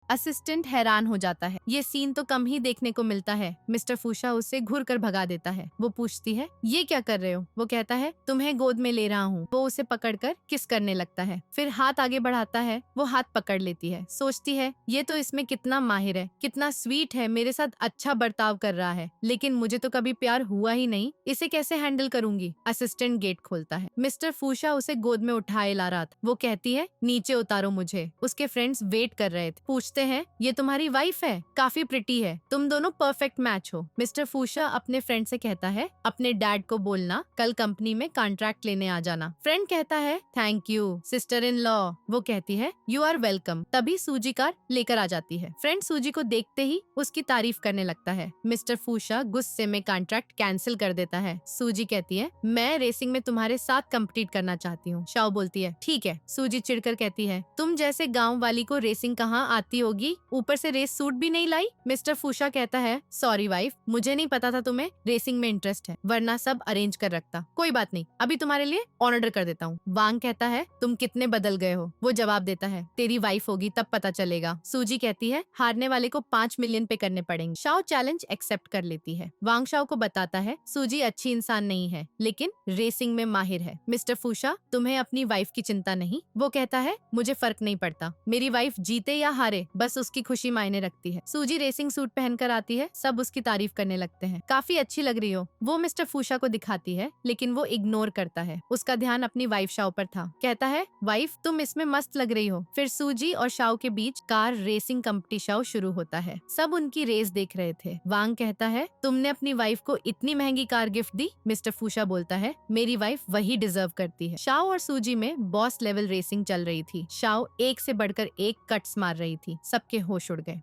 असिस्टेंट हैरान हो जाता है, ये सीन तो कम ही देखने को मिलता है। मिस्टर फूशा उसे घूर कर भगा देता है। वो पूछती है, ये क्या कर रहे हो? वो कहता है, तुम्हें गोद में ले रहा हूँ। वो उसे पकड़कर किस करने लगता है, फिर हाथ आगे बढ़ाता है। वो हाथ पकड़ लेती है। सोचती है, ये तो इसमें कितना माहिर है, कितना स्वीट है, मेरे साथ अच्छा बर्ताव कर रहा है, लेकिन मुझे तो कभी प्यार हुआ ही नहीं, इसे कैसे हैंडल करूंगी? असिस्टेंट गेट खोलता है। मिस्टर फूशा उसे गोद में उठाए ला रहा था। वो कहती है, नीचे उतारो मुझे। उसके फ्रेंड्स वेट कर रहे थे। पूछते हैं, ये तुम्हारी वाइफ है, काफी प्रिटी है, तुम दोनों परफेक्ट मैच हो। मिस्टर फूशा अपने फ्रेंड से कहता है, अपने डैड को बोलना कल कंपनी में कॉन्ट्रैक्ट लेने आ जाना। फ्रेंड कहता है, thank you sister in law. वो कहती है, यू आर वेलकम। तभी सूजी कार लेकर आ जाती है। फ्रेंड सूजी को देखते ही उसकी तारीफ करने लगता है। मिस्टर फूशा गुस्से में कॉन्ट्रैक्ट कैंसिल कर देता है। सूजी कहती है, मैं रेसिंग में तुम्हारे साथ कम्पीट करना चाहती हूँ। शाओ बोलती है, ठीक है। सूजी चिढ़कर कहती है, तुम जैसे गाँव वाली को रेसिंग कहाँ आती होगी, ऊपर से रेस सूट भी नहीं लाई। मिस्टर फूशा कहता है, सॉरी वाइफ, मुझे नहीं पता था तुम्हें रेसिंग में इंटरेस्ट है, वरना सब अरेंज कर रखता। कोई बात नहीं, अभी तुम्हारे लिए ऑर्डर कर देता हूँ। वांग कहता है, तुम कितने बदल गए हो? वो जवाब देता है, तेरी वाइफ होगी तब पता चलेगा। सूजी कहती है, हारने वाले को 5 मिलियन पे करने पड़ेंगे। शाओ चैलेंज एक्सेप्ट कर लेती है। वांग शाओ को बताता है, सूजी अच्छी इंसान नहीं है, लेकिन रेसिंग में माहिर है। मिस्टर फूशा, तुम्हें अपनी वाइफ की चिंता नहीं? वो कहता है, मुझे फर्क नहीं पड़ता, मेरी वाइफ जीते या हारे बस उसकी खुशी मायने रखती है। सूजी रेसिंग सूट पहनकर आती है, सब उसकी तारीफ करने लगते हैं। काफी अच्छी लग रही हो, वो मिस्टर फूशा को दिखाती है, लेकिन वो इग्नोर करता है। उसका ध्यान अपनी वाइफ शाओ पर था। कहता है, वाइफ तुम इसमें मस्त लग रही हो। फिर सूजी और शाओ के बीच कार रेसिंग कंपटीशन शुरू होता है। सब उनकी रेस देख रहे थे। वांग कहता है, तुमने अपनी वाइफ को इतनी महंगी कार गिफ्ट दी। मिस्टर फूशा बोलता है, मेरी वाइफ वही डिजर्व करती है। शाओ और सूजी में बॉस लेवल रेसिंग चल रही थी। शाओ एक से बढ़कर एक कट्स मार रही थी। सबके होश उड़ गए।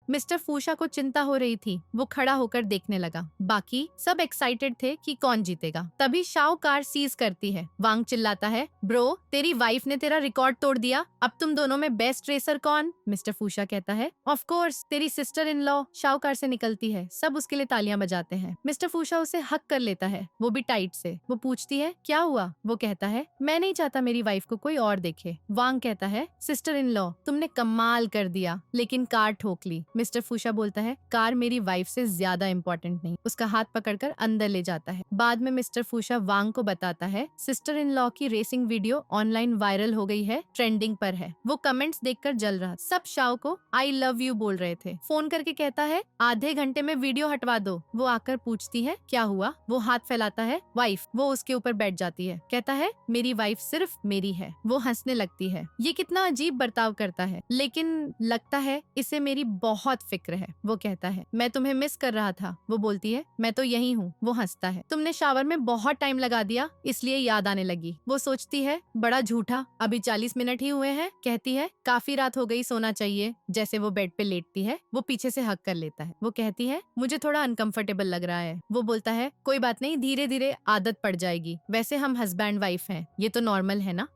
मिस्टर फूशा को चिंता हो रही थी। वो खड़ा होकर देखने लगा। बाकी सब एक्साइटेड थे कि कौन जीतेगा। तभी शाओ कार सीज करती है। वांग चिल्लाता है, ब्रो तेरी वाइफ ने तेरा रिकॉर्ड तोड़ दिया। अब तुम दोनों में बेस्ट रेसर कौन? मिस्टर फूशा कहता है, ऑफ कोर्स तेरी sister in law. Shao car से निकलती है। सब उसके लिए तालियां बजाते हैं। मिस्टर फूशा उसे हक कर लेता है, वो भी टाइट से। वो पूछती है, क्या हुआ? वो कहता है, मैं नहीं चाहता मेरी वाइफ को कोई और देखे। वांग कहता है, सिस्टर इन लॉ तुमने कमाल कर दिया, लेकिन कार ठोक ली। मिस्टर फूशा बोलता है, कार मेरी वाइफ से ज्यादा इम्पोर्टेंट नहीं। उसका हाथ पकड़कर अंदर ले जाता है। बाद में मिस्टर फूशा वांग को बताता है, सिस्टर इन लॉ की रेसिंग वीडियो ऑनलाइन वायरल हो गई है, ट्रेंडिंग पर है। वो कमेंट्स देखकर जल रहा। सब शाओ को आई लव यू बोल रहे थे। फोन करके कहता है, आधे घंटे में वीडियो हटवा दो। वो आकर पूछती है, क्या हुआ? वो हाथ फैलाता है, वाइफ। वो उसके ऊपर बैठ जाती है। कहता है, मेरी वाइफ सिर्फ मेरी है। वो हंसने लगती है। ये कितना अजीब बर्ताव करता है, लेकिन लगता है इसे मेरी बहुत फिक्र है। वो कहता है, मैं तुम्हें मिस कर रहा था। वो बोलती है, मैं तो यही हूँ। वो हंसता है, तुमने शावर में बहुत टाइम लगा दिया इसलिए याद आने लगी। वो सोचती है, बड़ा झूठा, अभी 40 मिनट ही हुए हैं। कहती है, काफी रात हो गई, सोना चाहिए। जैसे वो बेड पे लेटती है, वो पीछे से हक कर लेता है। वो कहती है, मुझे थोड़ा अनकंफर्टेबल लग रहा है। वो बोलता है, कोई बात नहीं, धीरे धीरे आदत पड़ जाएगी। वैसे हम हस्बैंड वाइफ हैं, ये तो नॉर्मल है ना।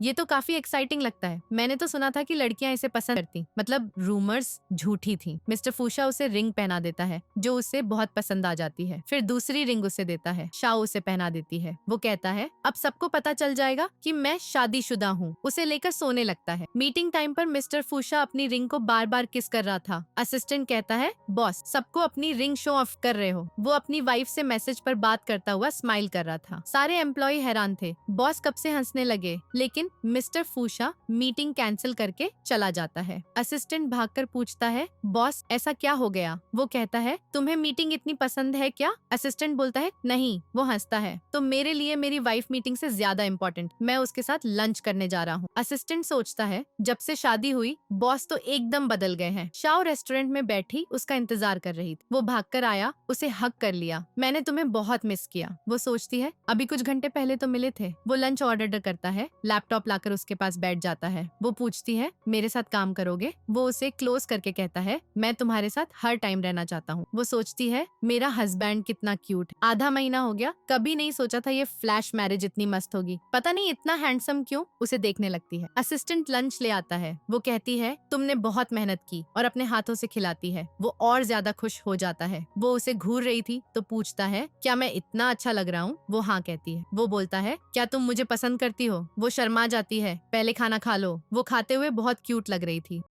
ये तो काफी एक्साइटिंग लगता है। मैंने तो सुना था कि लड़कियां इसे पसंद करती, मतलब रूमर्स झूठी थी। मिस्टर फूशा उसे रिंग पहना देता है, जो उसे बहुत पसंद आ जाती है। फिर दूसरी रिंग उसे देता है। शाओ उसे पहना देती है। वो कहता है, अब सबको पता चल जाएगा कि मैं शादीशुदा हूँ। उसे लेकर सोने लगता है। मीटिंग टाइम पर मिस्टर फूशा अपनी रिंग को बार बार किस कर रहा था। असिस्टेंट कहता है, बॉस सबको अपनी रिंग शो ऑफ कर रहे हो। वो अपनी वाइफ से मैसेज पर बात करता हुआ स्माइल कर रहा था। सारे एम्प्लॉय हैरान थे। बॉस कब से हंसने लगे, लेकिन मिस्टर फूशा मीटिंग कैंसिल करके चला जाता है। असिस्टेंट भागकर पूछता है, बॉस ऐसा क्या हो गया? वो कहता है, तुम्हें मीटिंग इतनी पसंद है क्या? असिस्टेंट बोलता है, नहीं। वो हंसता है, तो मेरे लिए मेरी वाइफ मीटिंग से ज्यादा इम्पोर्टेंट। मैं उसके साथ लंच करने जा रहा हूँ। असिस्टेंट सोचता है, जब से शादी हुई बॉस तो एकदम बदल गए हैं। शाओ रेस्टोरेंट में बैठी उसका इंतजार कर रही थी। वो भागकर आया, उसे हक कर लिया। मैंने तुम्हें बहुत मिस किया। वो सोचती है, अभी कुछ घंटे पहले तो मिले थे। वो लंच ऑर्डर करता है। लैपटॉप लाकर उसके पास बैठ जाता है। वो पूछती है, मेरे साथ काम करोगे? वो उसे क्लोज करके कहता है, मैं तुम्हारे साथ हर टाइम रहना चाहता हूँ। वो सोचती है, मेरा हस्बैंड कितना क्यूट। आधा महीना हो गया, कभी नहीं सोचा था ये फ्लैश मैरिज इतनी मस्त होगी। पता नहीं इतना हैंडसम क्यों। उसे देखने लगती है। असिस्टेंट लंच ले आता है। वो कहती है, तुमने बहुत मेहनत की, और अपने हाथों से खिलाती है। वो और ज्यादा खुश हो जाता है। वो उसे घूर रही थी तो पूछता है, क्या मैं इतना अच्छा लग रहा हूँ? वो हाँ कहती है। वो बोलता है, क्या तुम मुझे पसंद करती हो? वो शर्मा जाती है, पहले खाना खा लो। वो खाते हुए बहुत क्यूट लग रही थी।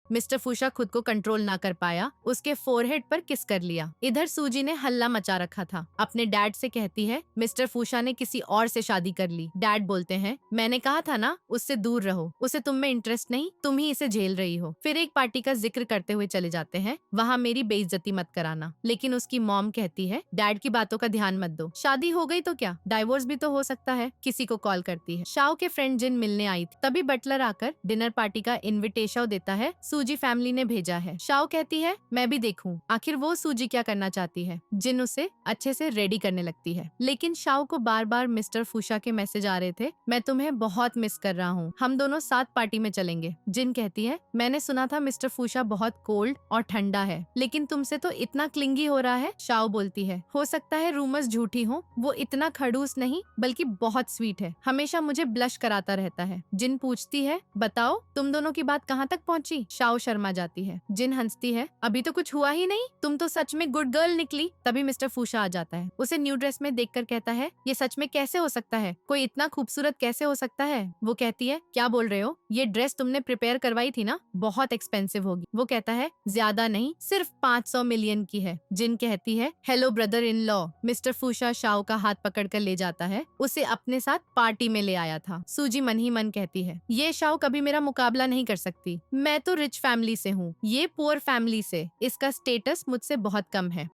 मिस्टर फूशा खुद को कंट्रोल ना कर पाया, उसके फोरहेड पर किस कर लिया। इधर सूजी ने हल्ला मचा रखा था। अपने डैड से कहती है, मिस्टर फूशा ने किसी और से शादी कर ली। डैड बोलते हैं, मैंने कहा था ना उससे दूर रहो, उसे तुम में इंटरेस्ट नहीं, तुम ही इसे झेल रही हो। फिर एक पार्टी का जिक्र करते हुए चले जाते हैं, वहाँ मेरी बेइज्जती मत कराना। लेकिन उसकी मॉम कहती है, डैड की बातों का ध्यान मत दो, शादी हो गई तो क्या, डाइवोर्स भी तो हो सकता है। किसी को कॉल करती है। शाओ के फ्रेंड जिन मिलने आई थी। तभी बटलर आकर डिनर पार्टी का इन्विटेशन देता है। सूजी फैमिली ने भेजा है। शाओ कहती है, मैं भी देखूं आखिर वो सूजी क्या करना चाहती है। जिन उसे अच्छे से रेडी करने लगती है। लेकिन शाओ को बार बार मिस्टर फूशा के मैसेज आ रहे थे, मैं तुम्हें बहुत मिस कर रहा हूँ, हम दोनों साथ पार्टी में चलेंगे। जिन कहती है, मैंने सुना था मिस्टर फूशा बहुत कोल्ड और ठंडा है, लेकिन तुमसे तो इतना क्लिंगी हो रहा है। शाओ बोलती है, हो सकता है रूमर्स झूठी हो, वो इतना खड़ूस नहीं बल्कि बहुत स्वीट है, हमेशा मुझे ब्लश कराता रहता है। जिन पूछती है, बताओ तुम दोनों की बात कहाँ तक पहुँची। शाओ शर्मा जाती है। जिन हंसती है, अभी तो कुछ हुआ ही नहीं, तुम तो सच में गुड गर्ल निकली। तभी मिस्टर फूशा आ जाता है। उसे न्यू ड्रेस में देखकर कहता है, ये सच में कैसे हो सकता है, कोई इतना खूबसूरत कैसे हो सकता है। वो कहती है, क्या बोल रहे हो, ये ड्रेस तुमने प्रिपेयर करवाई थी ना, बहुत एक्सपेंसिव होगी। वो कहता है, ज्यादा नहीं, सिर्फ 500 मिलियन की है। जिन कहती है, hello brother in law. Mister Fusha Shao का हाथ पकड़कर ले जाता है, उसे अपने साथ पार्टी में ले आया था। सूजी मन ही मन कहती है, ये शाओ कभी मेरा मुकाबला नहीं कर सकती, मैं तो रिच रिच फैमिली से हूँ, ये पुअर फैमिली से, इसका स्टेटस मुझसे बहुत कम है।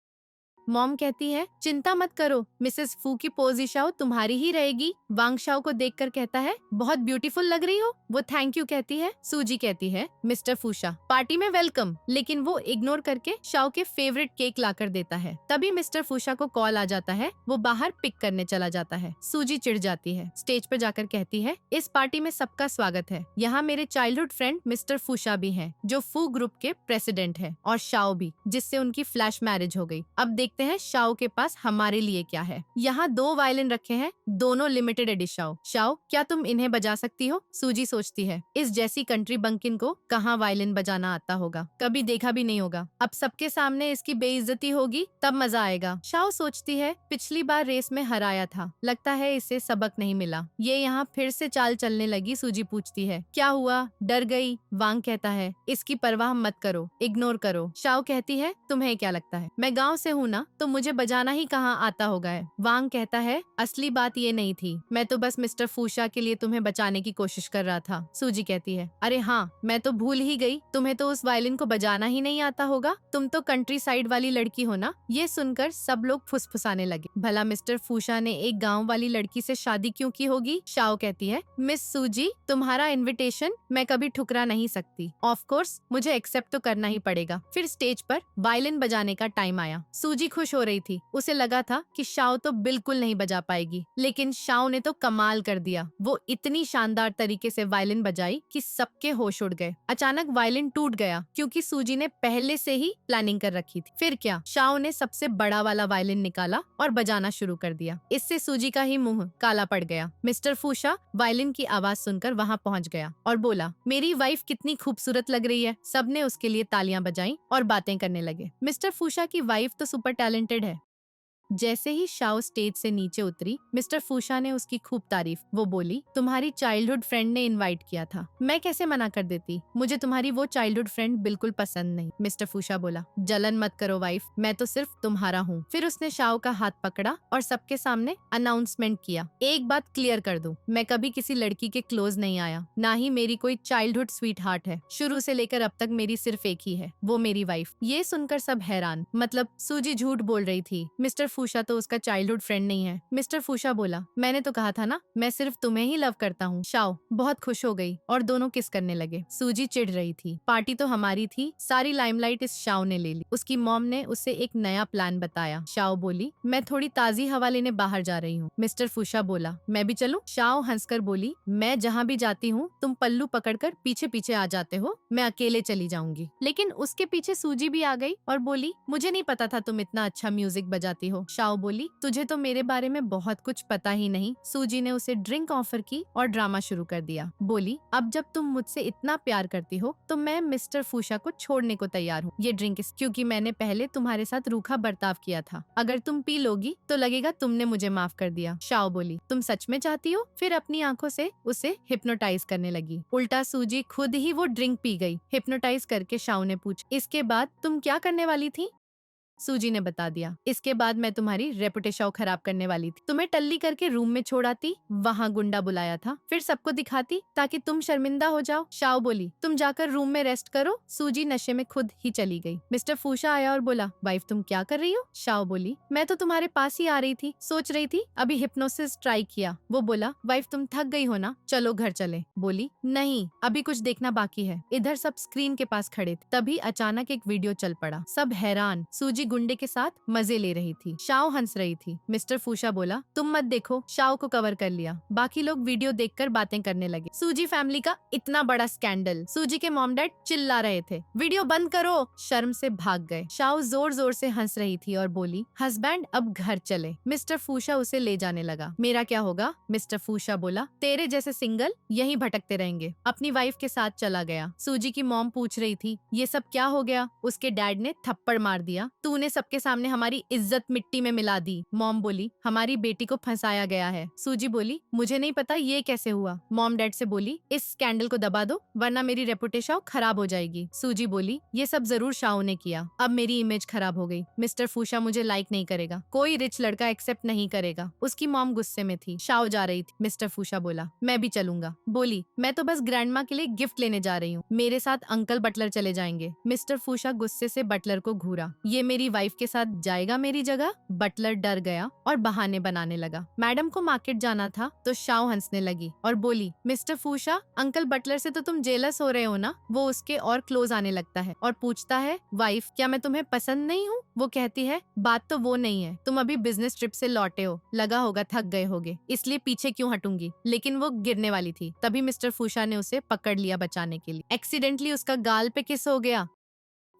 मॉम कहती है, चिंता मत करो, मिसेस फू की पोजीशाओ तुम्हारी ही रहेगी। वांग शाओ को देखकर कहता है, बहुत ब्यूटीफुल लग रही हो। वो थैंक यू कहती है। सूजी कहती है, मिस्टर फूशा पार्टी में वेलकम, लेकिन वो इग्नोर करके शाओ के फेवरेट केक लाकर देता है। तभी मिस्टर फूशा को कॉल आ जाता है, वो बाहर पिक करने चला जाता है। सूजी चिढ़ जाती है, स्टेज पर जाकर कहती है, इस पार्टी में सबका स्वागत है। यहाँ मेरे चाइल्डहुड फ्रेंड मिस्टर फूशा भी हैं, जो फू ग्रुप के प्रेसिडेंट है, और शाओ भी, जिससे उनकी फ्लैश मैरिज हो गई। अब देखते हैं शाओ के पास हमारे लिए क्या है। यहाँ 2 वायलिन रखे हैं, दोनों लिमिटेड एडिशन। शाओ, क्या तुम इन्हें बजा सकती हो? सूजी सोचती है, इस जैसी कंट्री बंकिन को कहाँ वायलिन बजाना आता होगा, कभी देखा भी नहीं होगा। अब सबके सामने इसकी बेइज्जती होगी, तब मजा आएगा। शाओ सोचती है, पिछली बार रेस में हराया था, लगता है इसे सबक नहीं मिला। ये यहाँ फिर से चाल चलने लगी। सूजी पूछती है, क्या हुआ, डर गई? वांग कहता है, इसकी परवाह मत करो, इग्नोर करो। शाओ कहती है, तुम्हें क्या लगता है, मैं गाँव से हूँ ना, तो मुझे बजाना ही कहाँ आता होगा है। वांग कहता है, असली बात ये नहीं थी, मैं तो बस मिस्टर फूशा के लिए तुम्हें बचाने की कोशिश कर रहा था। सूजी कहती है, अरे हाँ, मैं तो भूल ही गई, तुम्हें तो उस वायलिन को बजाना ही नहीं आता होगा, तुम तो कंट्री साइड वाली लड़की हो ना। ये सुनकर सब लोग फुसफुसाने लगे। भला मिस्टर फूशा ने एक गाँव वाली लड़की से शादी क्यों की होगी? शाओ कहती है, मिस सूजी, तुम्हारा इन्विटेशन मैं कभी ठुकरा नहीं सकती। ऑफ कोर्स मुझे एक्सेप्ट तो करना ही पड़ेगा। फिर स्टेज पर वायलिन बजाने का टाइम आया। सूजी खुश हो रही थी, उसे लगा था कि शाओ तो बिल्कुल नहीं बजा पाएगी, लेकिन शाओ ने तो कमाल कर दिया। वो इतनी शानदार तरीके से वायलिन बजाई कि सबके होश उड़ गए। अचानक वायलिन टूट गया, क्योंकि सूजी ने पहले से ही प्लानिंग कर रखी थी। फिर क्या, शाओ ने सबसे बड़ा वाला वायलिन निकाला और बजाना शुरू कर दिया। इससे सूजी का ही मुंह काला पड़ गया। मिस्टर फूशा वायलिन की आवाज सुनकर वहाँ पहुँच गया और बोला, मेरी वाइफ कितनी खूबसूरत लग रही है। सबने उसके लिए तालियां बजाई और बातें करने लगे। मिस्टर फूशा की वाइफ तो सुपर टैलेंटेड है। जैसे ही शाओ स्टेज से नीचे उतरी, मिस्टर फूशा ने उसकी खूब तारीफ। वो बोली, तुम्हारी चाइल्डहुड फ्रेंड ने इनवाइट किया था, मैं कैसे मना कर देती, मुझे तुम्हारी वो चाइल्डहुड फ्रेंड बिल्कुल पसंद नहीं। मिस्टर फूशा बोला, जलन मत करो वाइफ, मैं तो सिर्फ तुम्हारा हूँ। फिर उसने शाओ का हाथ पकड़ा और सबके सामने अनाउंसमेंट किया, एक बात क्लियर कर दूं, मैं कभी किसी लड़की के क्लोज नहीं आया, ना ही मेरी कोई चाइल्डहुड स्वीट हार्ट है। शुरू से लेकर अब तक मेरी सिर्फ एक ही है, वो मेरी वाइफ। ये सुनकर सब हैरान, मतलब सूजी झूठ बोल रही थी, मिस्टर फूशा तो उसका चाइल्डहुड फ्रेंड नहीं है। मिस्टर फूशा बोला, मैंने तो कहा था ना, मैं सिर्फ तुम्हें ही लव करता हूँ। शाओ बहुत खुश हो गई और दोनों किस करने लगे। सूजी चिढ़ रही थी, पार्टी तो हमारी थी, सारी लाइमलाइट इस शाओ ने ले ली। उसकी मॉम ने उसे एक नया प्लान बताया। शाओ बोली, मैं थोड़ी ताजी हवा लेने बाहर जा रही हूँ। मिस्टर फूशा बोला, मैं भी चलूं? शाओ हंसकर बोली, मैं जहाँ भी जाती हूँ तुम पल्लू पकड़कर पीछे पीछे आ जाते हो, मैं अकेले चली जाऊंगी। लेकिन उसके पीछे सूजी भी आ गई और बोली, मुझे नहीं पता था तुम इतना अच्छा म्यूजिक बजाती हो। शाओ बोली, तुझे तो मेरे बारे में बहुत कुछ पता ही नहीं। सूजी ने उसे ड्रिंक ऑफर की और ड्रामा शुरू कर दिया। बोली, अब जब तुम मुझसे इतना प्यार करती हो तो मैं मिस्टर फूशा को छोड़ने को तैयार हूँ। ये ड्रिंक क्योंकि मैंने पहले तुम्हारे साथ रूखा बर्ताव किया था, अगर तुम पी लोगी तो लगेगा तुमने मुझे माफ कर दिया। शाओ बोली, तुम सच में चाहती हो? फिर अपनी आंखों से उसे हिप्नोटाइज करने लगी। उल्टा सूजी खुद ही वो ड्रिंक पी गई। हिप्नोटाइज करके शाओ ने पूछा, इसके बाद तुम क्या करने वाली थी? सूजी ने बता दिया, इसके बाद मैं तुम्हारी रेपुटेशन खराब करने वाली थी, तुम्हें टल्ली करके रूम में छोड़ाती, वहाँ गुंडा बुलाया था, फिर सबको दिखाती ताकि तुम शर्मिंदा हो जाओ। शाओ बोली, तुम जाकर रूम में रेस्ट करो। सूजी नशे में खुद ही चली गई। मिस्टर फूशा आया और बोला, वाइफ तुम क्या कर रही हो? शाओ बोली, मैं तो तुम्हारे पास ही आ रही थी, सोच रही थी अभी हिप्नोसिस ट्राई किया। वो बोला, वाइफ तुम थक गई हो ना, चलो घर चले। बोली, नहीं अभी कुछ देखना बाकी है। इधर सब स्क्रीन के पास खड़े थे, तभी अचानक एक वीडियो चल पड़ा। सब हैरान, सूजी गुंडे के साथ मजे ले रही थी, शाओ हंस रही थी। मिस्टर फूशा बोला, तुम मत देखो। शाओ को कवर कर लिया। बाकी लोग वीडियो देखकर बातें करने लगे। सूजी फैमिली का इतना बड़ा स्कैंडल। सूजी के मॉम डैड चिल्ला रहे थे, वीडियो बंद करो। शर्म से भाग गए। शाओ जोर जोर से हंस रही थी और बोली, हस्बैंड अब घर चले। मिस्टर फूशा उसे ले जाने लगा। मेरा क्या होगा? मिस्टर फूशा बोला, तेरे जैसे सिंगल यहीं भटकते रहेंगे। अपनी वाइफ के साथ चला गया। सूजी की मॉम पूछ रही थी, ये सब क्या हो गया? उसके डैड ने थप्पड़ मार दिया, तू तूने सबके सामने हमारी इज्जत मिट्टी में मिला दी। मॉम बोली, हमारी बेटी को फंसाया गया है। सूजी बोली, मुझे नहीं पता ये कैसे हुआ। मॉम डैड से बोली, इस स्कैंडल को दबा दो वरना मेरी रेपुटेशन खराब हो जाएगी। सूजी बोली, ये सब जरूर शाओ ने किया, अब मेरी इमेज खराब हो गई। मिस्टर फूशा मुझे लाइक नहीं करेगा, कोई रिच लड़का एक्सेप्ट नहीं करेगा। उसकी मॉम गुस्से में थी। शाओ जा रही थी। मिस्टर फूशा बोला, मैं भी चलूंगा। बोली, मैं तो बस ग्रैंडमा के लिए गिफ्ट लेने जा रही हूँ, मेरे साथ अंकल बटलर चले जाएंगे। मिस्टर फूशा गुस्से से बटलर को घूरा, ये मेरी वाइफ के साथ जाएगा मेरी जगह। बटलर डर गया और बहाने बनाने लगा। मैडम को मार्केट जाना था तो शाओ हंसने लगी और बोली, मिस्टर फूशा, अंकल बटलर से तो तुम जेलस हो रहे हो ना? वो उसके और क्लोज आने लगता है और पूछता है, वाइफ क्या मैं तुम्हें पसंद नहीं हूँ? वो कहती है, बात तो वो नहीं है, तुम अभी बिजनेस ट्रिप से लौटे हो, लगा होगा थक गए होगे, इसलिए पीछे क्यों हटूंगी। लेकिन वो गिरने वाली थी, तभी मिस्टर फूशा ने उसे पकड़ लिया बचाने के लिए। एक्सीडेंटली उसका गाल पे किस हो गया।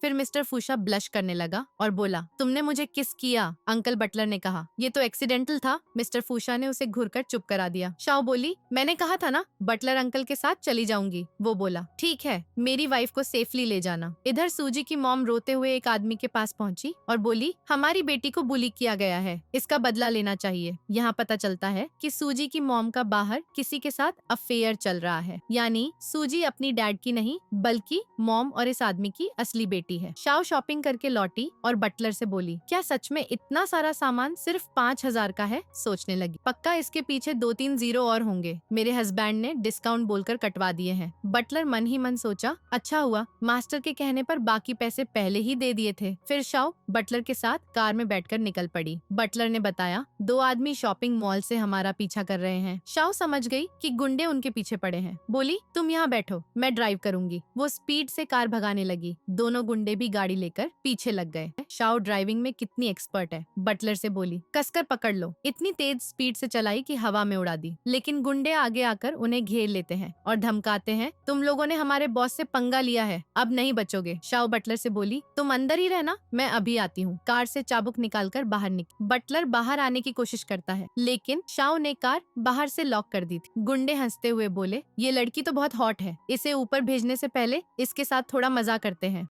फिर मिस्टर फूशा ब्लश करने लगा और बोला, तुमने मुझे किस किया? अंकल बटलर ने कहा, ये तो एक्सीडेंटल था। मिस्टर फूशा ने उसे घूरकर चुप करा दिया। शाओ बोली, मैंने कहा था ना बटलर अंकल के साथ चली जाऊंगी। वो बोला, ठीक है, मेरी वाइफ को सेफली ले जाना। इधर सूजी की मॉम रोते हुए एक आदमी के पास पहुंची और बोली, हमारी बेटी को बुली किया गया है, इसका बदला लेना चाहिए। यहाँ पता चलता है कि सूजी की मॉम का बाहर किसी के साथ अफेयर चल रहा है, यानी सूजी अपनी डैड की नहीं बल्कि मॉम और इस आदमी की असली बेटी है। शाओ शॉपिंग करके लौटी और बटलर से बोली, क्या सच में इतना सारा सामान सिर्फ 5,000 का है? सोचने लगी, पक्का इसके पीछे 2-3 जीरो और होंगे, मेरे हस्बैंड ने डिस्काउंट बोलकर कटवा दिए हैं। बटलर मन ही मन सोचा, अच्छा हुआ मास्टर के कहने पर बाकी पैसे पहले ही दे दिए थे। फिर शाओ बटलर के साथ कार में बैठकर निकल पड़ी। बटलर ने बताया, 2 आदमी शॉपिंग मॉल से हमारा पीछा कर रहे हैं। शाओ समझ गई कि गुंडे उनके पीछे पड़े हैं। बोली, तुम यहाँ बैठो, मैं ड्राइव करूंगी। वो स्पीड से कार भगाने लगी। दोनों गुंडे भी गाड़ी लेकर पीछे लग गए। शाओ ड्राइविंग में कितनी एक्सपर्ट है। बटलर से बोली, कसकर पकड़ लो। इतनी तेज स्पीड से चलाई कि हवा में उड़ा दी। लेकिन गुंडे आगे आकर उन्हें घेर लेते हैं और धमकाते हैं, तुम लोगों ने हमारे बॉस से पंगा लिया है, अब नहीं बचोगे। शाओ बटलर से बोली, तुम अंदर ही रहना, मैं अभी आती हूँ। कार से चाबुक निकालकर बाहर निकली। बटलर बाहर आने की कोशिश करता है, लेकिन शाओ ने कार बाहर से लॉक कर दी थी। गुंडे हंसते हुए बोले, ये लड़की तो बहुत हॉट है, इसे ऊपर भेजने से पहले इसके साथ थोड़ा मजा करते हैं।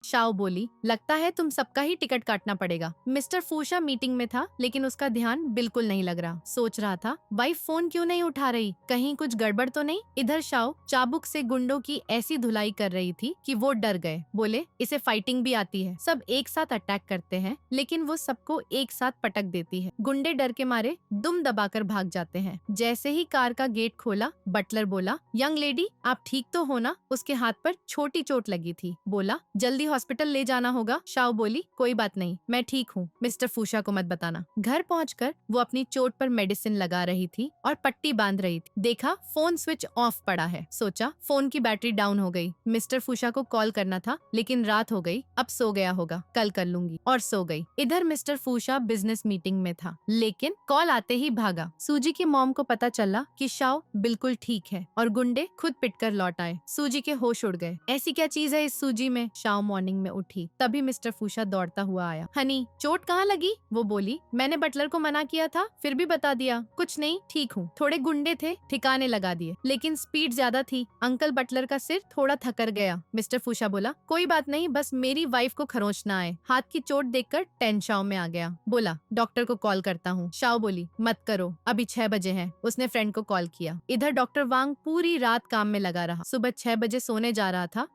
शाओ बोली, लगता है तुम सबका ही टिकट काटना पड़ेगा। मिस्टर फूशा मीटिंग में था, लेकिन उसका ध्यान बिल्कुल नहीं लग रहा। सोच रहा था, वाइफ फोन क्यों नहीं उठा रही, कहीं कुछ गड़बड़ तो नहीं। इधर शाओ चाबुक से गुंडों की ऐसी धुलाई कर रही थी कि वो डर गए। बोले, इसे फाइटिंग भी आती है, सब एक साथ अटैक करते हैं, लेकिन वो सबको एक साथ पटक देती है। गुंडे डर के मारे दुम दबाकर भाग जाते हैं। जैसे ही कार का गेट खोला, बटलर बोला, यंग लेडी, आप ठीक तो हो ना? उसके हाथ पर छोटी चोट लगी थी। बोला, जल्दी हॉस्पिटल ले जाना होगा। शाओ बोली, कोई बात नहीं, मैं ठीक हूँ, मिस्टर फूशा को मत बताना। घर पहुंचकर वो अपनी चोट पर मेडिसिन लगा रही थी और पट्टी बांध रही थी। देखा फोन स्विच ऑफ पड़ा है। सोचा फोन की बैटरी डाउन हो गई। मिस्टर फूशा को कॉल करना था, लेकिन रात हो गई, अब सो गया होगा, कल कर लूंगी, और सो गई। इधर मिस्टर फूशा बिजनेस मीटिंग में था, लेकिन कॉल आते ही भागा। सूजी की मॉम को पता चला कि शाओ बिल्कुल ठीक है और गुंडे खुद पिटकर लौट आए। सूजी के होश उड़ गए। ऐसी क्या चीज है इस सूजी में? शाओ मॉर्निंग में उठी, तभी मिस्टर फूशा दौड़ता हुआ आया। हनी, चोट कहाँ लगी? वो बोली, मैंने बटलर को मना किया था, फिर भी बता दिया। कुछ नहीं, ठीक हूँ, थोड़े गुंडे थे, ठिकाने लगा दिए, लेकिन स्पीड ज्यादा थी। अंकल बटलर का सिर थोड़ा थकर गया। मिस्टर फूशा बोला, कोई बात नहीं, बस मेरी वाइफ को खरोंच ना आए। हाथ की चोट देखकर टेन शाओ में आ गया। बोला, डॉक्टर को कॉल करता हूँ। शाओ बोली, मत करो, अभी 6 बजे है। उसने फ्रेंड को कॉल किया। इधर डॉक्टर वांग पूरी रात काम में लगा रहा। सुबह 6 बजे सोने जा रहा था,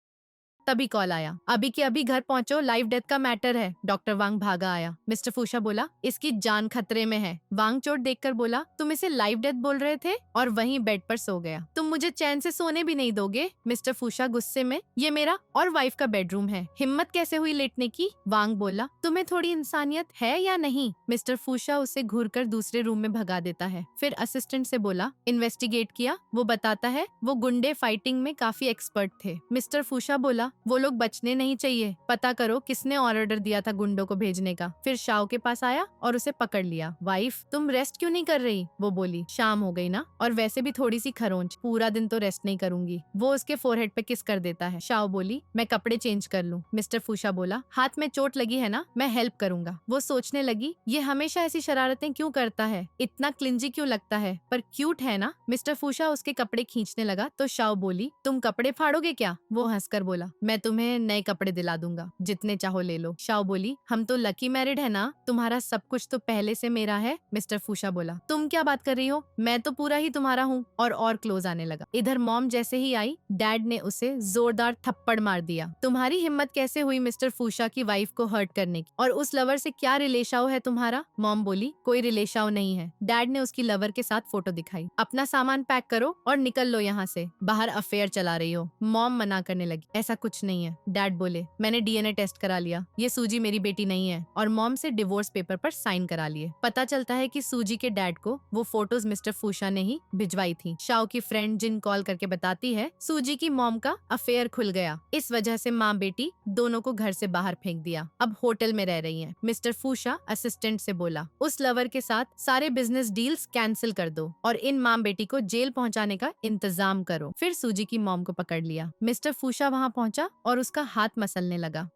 तभी कॉल आया, अभी के अभी घर पहुंचो, लाइफ डेथ का मैटर है। डॉक्टर वांग भागा आया। मिस्टर फूशा बोला, इसकी जान खतरे में है। वांग चोट देखकर बोला, तुम इसे लाइफ डेथ बोल रहे थे, और वहीं बेड पर सो गया। तुम मुझे चैन से सोने भी नहीं दोगे। मिस्टर फूशा गुस्से में, ये मेरा और वाइफ का बेडरूम है, हिम्मत कैसे हुई लेटने की? वांग बोला, तुम्हें थोड़ी इंसानियत है या नहीं? मिस्टर फूशा उसे घूरकर दूसरे रूम में भगा देता है। फिर असिस्टेंट से बोला, इन्वेस्टिगेट किया? वो बताता है वो गुंडे फाइटिंग में काफी एक्सपर्ट थे। मिस्टर फूशा बोला, वो लोग बचने नहीं चाहिए, पता करो किसने ऑर्डर दिया था गुंडों को भेजने का। फिर शाओ के पास आया और उसे पकड़ लिया। वाइफ, तुम रेस्ट क्यों नहीं कर रही? वो बोली, शाम हो गई ना, और वैसे भी थोड़ी सी खरोंच, पूरा दिन तो रेस्ट नहीं करूंगी। वो उसके फोरहेड पे किस कर देता है। शाओ बोली, मैं कपड़े चेंज कर लूं। मिस्टर फूशा बोला, हाथ में चोट लगी है ना, मैं हेल्प करूंगा। वो सोचने लगी, ये हमेशा ऐसी शरारतें क्यों करता है, इतना क्लिंजी क्यों लगता है, पर क्यूट है ना। मिस्टर फूशा उसके कपड़े खींचने लगा तो शाओ बोली, तुम कपड़े फाड़ोगे क्या? वो हंसकर बोला, मैं तुम्हें नए कपड़े दिला दूंगा, जितने चाहो ले लो। शाओ बोली, हम तो लकी मैरिड है ना, तुम्हारा सब कुछ तो पहले से मेरा है। मिस्टर फूशा बोला, तुम क्या बात कर रही हो, मैं तो पूरा ही तुम्हारा हूँ। और क्लोज आने लगा। इधर मॉम जैसे ही आई, डैड ने उसे जोरदार थप्पड़ मार दिया। तुम्हारी हिम्मत कैसे हुई मिस्टर फूशा की वाइफ को हर्ट करने की, और उस लवर से क्या रिलेशाव है तुम्हारा? मॉम बोली, कोई रिलेशाव नहीं है। डैड ने उसकी लवर के साथ फोटो दिखाई। अपना सामान पैक करो और निकल लो यहाँ से, बाहर अफेयर चला रही हो। मॉम मना करने लगी, ऐसा कुछ नहीं है। डैड बोले, मैंने डीएनए टेस्ट करा लिया, ये सूजी मेरी बेटी नहीं है, और मॉम से डिवोर्स पेपर पर साइन करा लिए। पता चलता है कि सूजी के डैड को वो फोटोज मिस्टर फूशा ने ही भिजवाई थी। शाओ की फ्रेंड जिन कॉल करके बताती है, सूजी की मॉम का अफेयर खुल गया, इस वजह से माँ बेटी दोनों को घर से बाहर फेंक दिया, अब होटल में रह रही हैं। मिस्टर फूशा असिस्टेंट से बोला, उस लवर के साथ सारे बिजनेस डील्स कैंसिल कर दो और इन माँ बेटी को जेल पहुंचाने का इंतजाम करो। फिर सूजी की मॉम को पकड़ लिया। मिस्टर फूशा वहां पहुंचा और उसका हाथ मसलने लगा।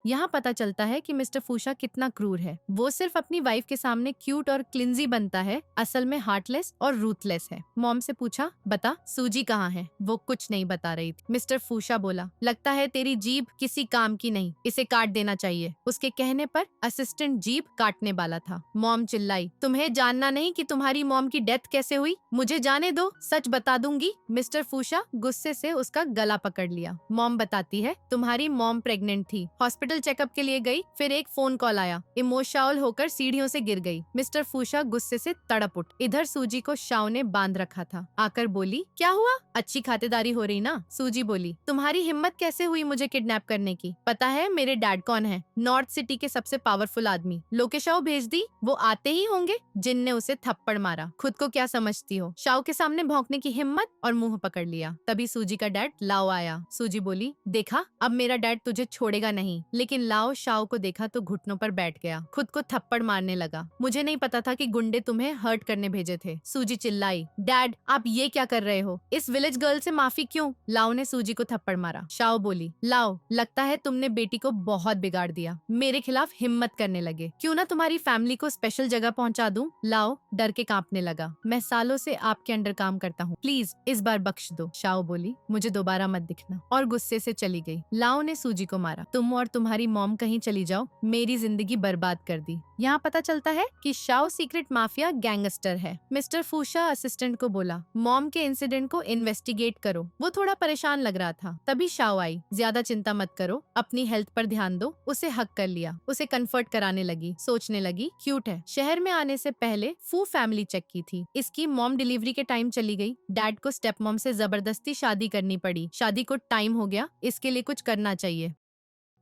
यहाँ पता चलता है कि मिस्टर फूशा कितना क्रूर है। वो सिर्फ अपनी वाइफ के सामने क्यूट और क्लिंजी बनता है, असल में हार्टलेस और रूथलेस है। मॉम से पूछा, बता सूजी कहाँ है? वो कुछ नहीं बता रही थी। मिस्टर फूशा बोला, लगता है तेरी जीभ किसी काम की नहीं, इसे काट देना चाहिए। उसके कहने पर असिस्टेंट जीभ काटने वाला था। मॉम चिल्लाई, तुम्हें जानना नहीं कि तुम्हारी मॉम की डेथ कैसे हुई? मुझे जाने दो, सच बता दूंगी। मिस्टर फूशा गुस्से से उसका गला पकड़ लिया। मॉम बताती है, तुम्हारी मॉम प्रेग्नेंट थी, हॉस्पिटल चेकअप के लिए गई, फिर एक फोन कॉल आया, इमोशनल होकर सीढ़ियों से गिर गई। मिस्टर फूशा गुस्से से तड़प उठ। इधर सूजी को शाओ ने बांध रखा था। आकर बोली, क्या हुआ? अच्छी खातिरदारी हो रही ना? सूजी बोली, तुम्हारी हिम्मत कैसे हुई मुझे किडनैप करने की? पता है मेरे डैड कौन है? नॉर्थ सिटी के सबसे पावरफुल आदमी। लोकेशाओ भेज दी, वो आते ही होंगे। जिन ने उसे थप्पड़ मारा। खुद को क्या समझती हो? शाओ के सामने भौंकने की हिम्मत, और मुंह पकड़ लिया। तभी सूजी का डैड लाओ आया। सूजी बोली, देखा, अब मेरा डैड तुझे छोड़ेगा नहीं। लेकिन लाओ शाओ को देखा तो घुटनों पर बैठ गया, खुद को थप्पड़ मारने लगा। मुझे नहीं पता था कि गुंडे तुम्हें हर्ट करने भेजे थे। सूजी चिल्लाई, डैड आप ये क्या कर रहे हो? इस विलेज गर्ल से माफी क्यों? लाओ ने सूजी को थप्पड़ मारा। शाओ बोली, लाओ लगता है तुमने बेटी को बहुत बिगाड़ दिया, मेरे खिलाफ हिम्मत करने लगे। क्यों ना तुम्हारी फैमिली को स्पेशल जगह पहुंचा दूं? लाओ डर के कांपने लगा। मैं सालों से आपके अंडर काम करता हूँ, प्लीज इस बार बख्श दो। शाओ बोली, मुझे दोबारा मत दिखना, और गुस्से से चली गई। लाओ ने सूजी को मारा। तुम और तुम्हारी मॉम कहीं चली जाओ, मेरी जिंदगी बर्बाद कर दी। यहाँ पता चलता है कि शाओ सीक्रेट माफिया गैंगस्टर है। मिस्टर फूशा असिस्टेंट को बोला, मॉम के इंसिडेंट को इन्वेस्टिगेट करो। वो थोड़ा परेशान लग रहा था। तभी शाओ आई, ज्यादा चिंता मत करो, अपनी हेल्थ पर ध्यान दो। उसे हक कर लिया, उसे कंफर्ट कराने लगी। सोचने लगी, क्यूट है। शहर में आने से पहले फू फैमिली चेक की थी। इसकी मॉम डिलीवरी के टाइम चली गई। डैड को स्टेप मॉम से जबरदस्ती शादी करनी पड़ी। शादी को टाइम हो गया, इसके लिए कुछ करना चाहिए।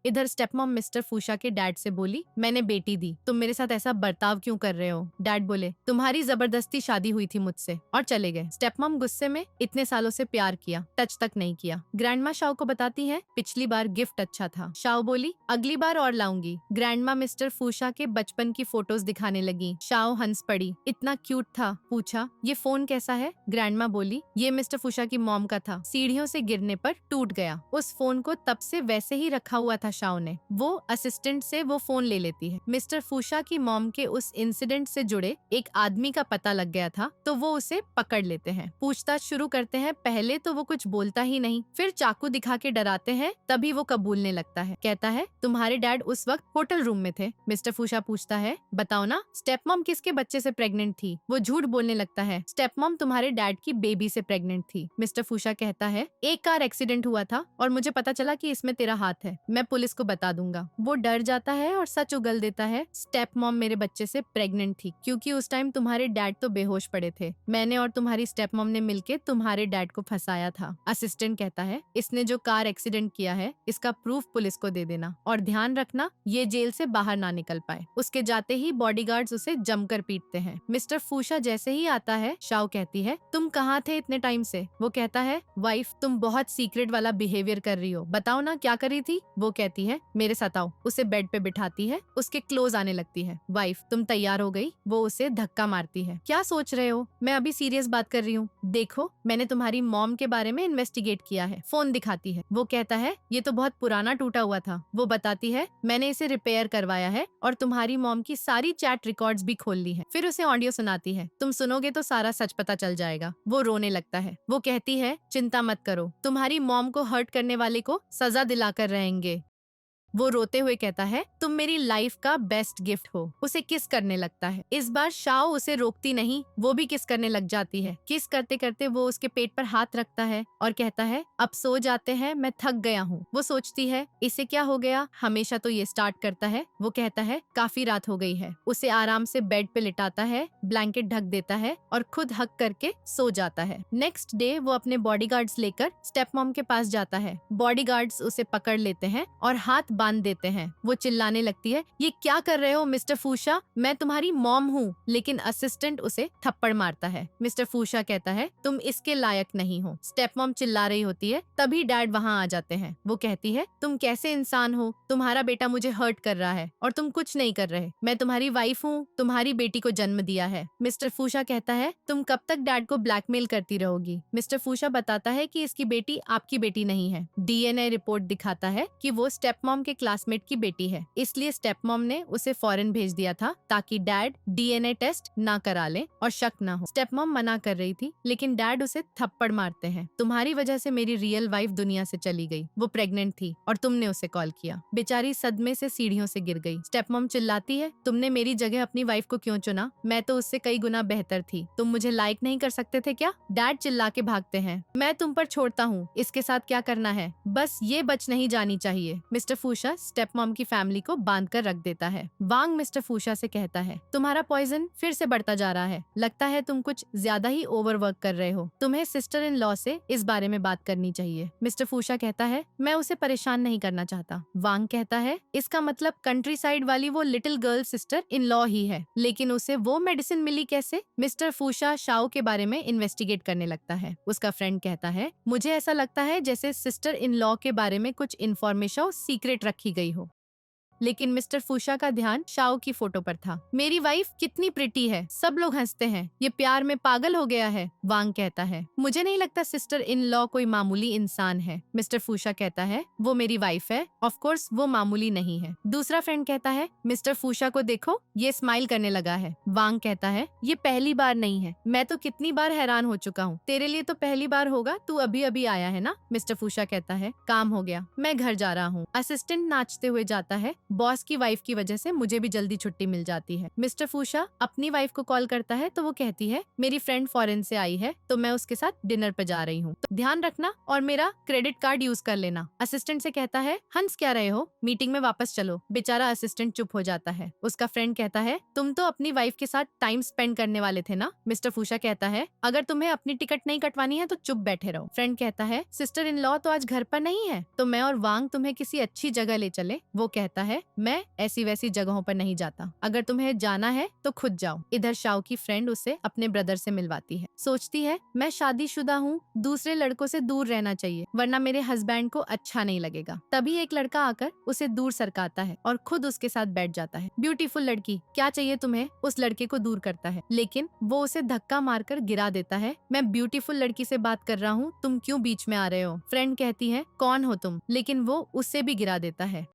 इधर स्टेपमॉम मिस्टर फूशा के डैड से बोली, मैंने बेटी दी, तुम मेरे साथ ऐसा बर्ताव क्यों कर रहे हो? डैड बोले, तुम्हारी जबरदस्ती शादी हुई थी मुझसे, और चले गए। स्टेपमॉम गुस्से में, इतने सालों से प्यार किया, टच तक नहीं किया। ग्रैंडमा शाओ को बताती है, पिछली बार गिफ्ट अच्छा था। शाओ बोली, अगली बार और लाऊंगी। ग्रैंडमा मिस्टर फूशा के बचपन की फोटोज दिखाने लगी। शाओ हंस पड़ी, इतना क्यूट था। पूछा, ये फोन कैसा है? ग्रैंडमा बोली, ये मिस्टर फूशा की मॉम का था, सीढ़ियों से गिरने पर टूट गया। उस फोन को तब से वैसे ही रखा हुआ था शाओ ने। वो असिस्टेंट से वो फोन ले लेती है। मिस्टर फूशा की मॉम के उस इंसिडेंट से जुड़े एक आदमी का पता लग गया था, तो वो उसे पकड़ लेते हैं। पूछताछ शुरू करते हैं। पहले तो वो कुछ बोलता ही नहीं, फिर चाकू दिखा के डराते हैं, तभी वो कबूलने लगता है। कहता है, तुम्हारे डैड उस वक्त होटल रूम में थे। मिस्टर फूशा पूछता है, बताओ ना, स्टेप मॉम किसके बच्चे से प्रेग्नेंट थी? वो झूठ बोलने लगता है, स्टेप मॉम तुम्हारे डैड की बेबी से प्रेग्नेंट थी। मिस्टर फूशा कहता है, एक कार एक्सीडेंट हुआ था और मुझे पता चला कि इसमें तेरा हाथ है, मैं पुलिस को बता दूंगा। वो डर जाता है और सच उगल देता है, स्टेप मॉम मेरे बच्चे से प्रेग्नेंट थी, क्योंकि उस टाइम तुम्हारे डैड तो बेहोश पड़े थे। मैंने और तुम्हारी स्टेप मॉम ने मिलके तुम्हारे डैड को फंसाया था। असिस्टेंट कहता है, इसने जो कार एक्सीडेंट किया है, इसका प्रूफ पुलिस को दे देना, और ध्यान रखना ये जेल से बाहर ना निकल पाए। उसके जाते ही बॉडीगार्ड्स उसे जमकर पीटते हैं। मिस्टर फूशा जैसे ही आता है, शाओ कहती है, तुम कहाँ थे इतने टाइम से? वो कहता है, वाइफ तुम बहुत सीक्रेट वाला बिहेवियर कर रही हो, बताओ ना क्या करी थी? वो कहती कहती है मेरे साथ आओ, उसे बेड पे बिठाती है, उसके क्लोज आने लगती है। वाइफ तुम तैयार हो गई? वो उसे धक्का मारती है। क्या सोच रहे हो, मैं अभी सीरियस बात कर रही हूँ। देखो मैंने तुम्हारी मॉम के बारे में इन्वेस्टिगेट किया है। फोन दिखाती है। वो कहता है ये तो बहुत पुराना टूटा हुआ था। वो बताती है मैंने इसे रिपेयर करवाया है और तुम्हारी मॉम की सारी चैट रिकॉर्ड्स भी खोल ली है। फिर उसे ऑडियो सुनाती है। तुम सुनोगे तो सारा सच पता चल जाएगा। वो रोने लगता है। वो कहती है चिंता मत करो, तुम्हारी मॉम को हर्ट करने वाले को सजा दिलाकर रहेंगे। वो रोते हुए कहता है तुम मेरी लाइफ का बेस्ट गिफ्ट हो। उसे किस करने लगता है। इस बार शाओ उसे रोकती नहीं, वो भी किस करने लग जाती है। किस करते करते वो उसके पेट पर हाथ रखता है और कहता है अब सो जाते हैं, मैं थक गया हूँ। वो सोचती है इसे क्या हो गया, हमेशा तो ये स्टार्ट करता है। वो कहता है काफी रात हो गई है। उसे आराम से बेड पे लिटाता है, ब्लैंकेट ढक देता है और खुद हक करके सो जाता है। नेक्स्ट डे वो अपने बॉडीगार्ड्स लेकर स्टेप मॉम के पास जाता है। बॉडीगार्ड्स उसे पकड़ लेते हैं और हाथ बांध देते हैं। वो चिल्लाने लगती है ये क्या कर रहे हो मिस्टर फूशा, मैं तुम्हारी मॉम हूँ। लेकिन असिस्टेंट उसे थप्पड़ मारता है। मिस्टर फूशा कहता है तुम इसके लायक नहीं हो। स्टेप मॉम चिल्ला रही होती है, तभी डैड वहाँ आ जाते हैं। वो कहती है तुम कैसे इंसान हो, तुम्हारा बेटा मुझे हर्ट कर रहा है और तुम कुछ नहीं कर रहे। मैं तुम्हारी वाइफ हूँ, तुम्हारी बेटी को जन्म दिया है। मिस्टर फूशा कहता है तुम कब तक डैड को ब्लैकमेल करती रहोगी। मिस्टर फूशा बताता है कि इसकी बेटी आपकी बेटी नहीं है। DNA रिपोर्ट दिखाता है कि वो स्टेप मॉम के क्लासमेट की बेटी है, इसलिए स्टेप मॉम ने उसे फॉरेन भेज दिया था ताकि डैड DNA टेस्ट ना करा ले और शक ना हो। स्टेप मॉम मना कर रही थी लेकिन डैड उसे थप्पड़ मारते हैं। तुम्हारी वजह से मेरी रियल वाइफ दुनिया से चली गई। वो प्रेग्नेंट थी और तुमने उसे कॉल किया। बेचारी सदमे से सीढ़ियों से गिर गई। स्टेप मॉम चिल्लाती है तुमने मेरी जगह अपनी वाइफ को क्यों चुना, मैं तो उससे कई गुना बेहतर थी। तुम मुझे लाइक नहीं कर सकते थे क्या। डैड चिल्ला के भागते हैं। मैं तुम पर छोड़ता हूँ, इसके साथ क्या करना है, बस ये बच नहीं जानी चाहिए। मिस्टर फूशा स्टेप मॉम की फैमिली को बांध कर रख देता है। वांग मिस्टर फूशा से कहता है तुम्हारा पॉइजन फिर से बढ़ता जा रहा है, लगता है तुम कुछ ज्यादा ही ओवरवर्क कर रहे हो। तुम्हें सिस्टर इन लॉ से इस बारे में बात करनी चाहिए। मिस्टर फूशा कहता है मैं उसे परेशान नहीं करना चाहता। वांग कहता है इसका मतलब कंट्री साइड वाली वो little girl sister in law ही है, लेकिन उसे वो मेडिसिन मिली कैसे। मिस्टर फूशा शाओ के बारे में इन्वेस्टिगेट करने लगता है। उसका फ्रेंड कहता है मुझे ऐसा लगता है जैसे सिस्टर इन लॉ के बारे में कुछ इन्फॉर्मेशन सीक्रेट रखी गई हो। लेकिन मिस्टर फूशा का ध्यान शाओ की फोटो पर था। मेरी वाइफ कितनी प्रिटी है, सब लोग हंसते हैं, ये प्यार में पागल हो गया है। वांग कहता है मुझे नहीं लगता सिस्टर इन लॉ कोई मामूली इंसान है। मिस्टर फूशा कहता है वो मेरी वाइफ है, ऑफ कोर्स वो मामूली नहीं है। दूसरा फ्रेंड कहता है मिस्टर फूशा को देखो, ये स्माइल करने लगा है। वांग कहता है ये पहली बार नहीं है, मैं तो कितनी बार हैरान हो चुका हूँ, तेरे लिए तो पहली बार होगा, तू अभी अभी आया है ना। मिस्टर फूशा कहता है काम हो गया, मैं घर जा रहा हूँ। असिस्टेंट नाचते हुए जाता है। बॉस की वाइफ की वजह से मुझे भी जल्दी छुट्टी मिल जाती है। मिस्टर फूशा अपनी वाइफ को कॉल करता है तो वो कहती है मेरी फ्रेंड फॉरेन से आई है तो मैं उसके साथ डिनर पे जा रही हूँ, तो ध्यान रखना और मेरा क्रेडिट कार्ड यूज कर लेना। असिस्टेंट से कहता है हंस क्या रहे हो, मीटिंग में वापस चलो। बेचारा असिस्टेंट चुप हो जाता है। उसका फ्रेंड कहता है तुम तो अपनी वाइफ के साथ टाइम स्पेंड करने वाले थे ना। मिस्टर फूशा कहता है अगर तुम्हें अपनी टिकट नहीं कटवानी है तो चुप बैठे रहो। फ्रेंड कहता है सिस्टर इन लॉ तो आज घर पर नहीं है, तो मैं और वांग तुम्हें किसी अच्छी जगह ले चले। वो कहता है मैं ऐसी वैसी जगहों पर नहीं जाता, अगर तुम्हें जाना है तो खुद जाओ। इधर शाओ की फ्रेंड उसे अपने ब्रदर से मिलवाती है। सोचती है मैं शादीशुदा हूँ, दूसरे लड़कों से दूर रहना चाहिए वरना मेरे हस्बैंड को अच्छा नहीं लगेगा। तभी एक लड़का आकर उसे दूर सरकाता है और खुद उसके साथ बैठ जाता है। ब्यूटीफुल लड़की, क्या चाहिए तुम्हें, उस लड़के को दूर करता है, लेकिन वो उसे धक्का मारकर गिरा देता है। मैं ब्यूटीफुल लड़की से बात कर रहा हूँ, तुम क्यों बीच में आ रहे हो। फ्रेंड कहती है कौन हो तुम, लेकिन वो उससे भी गिरा देता है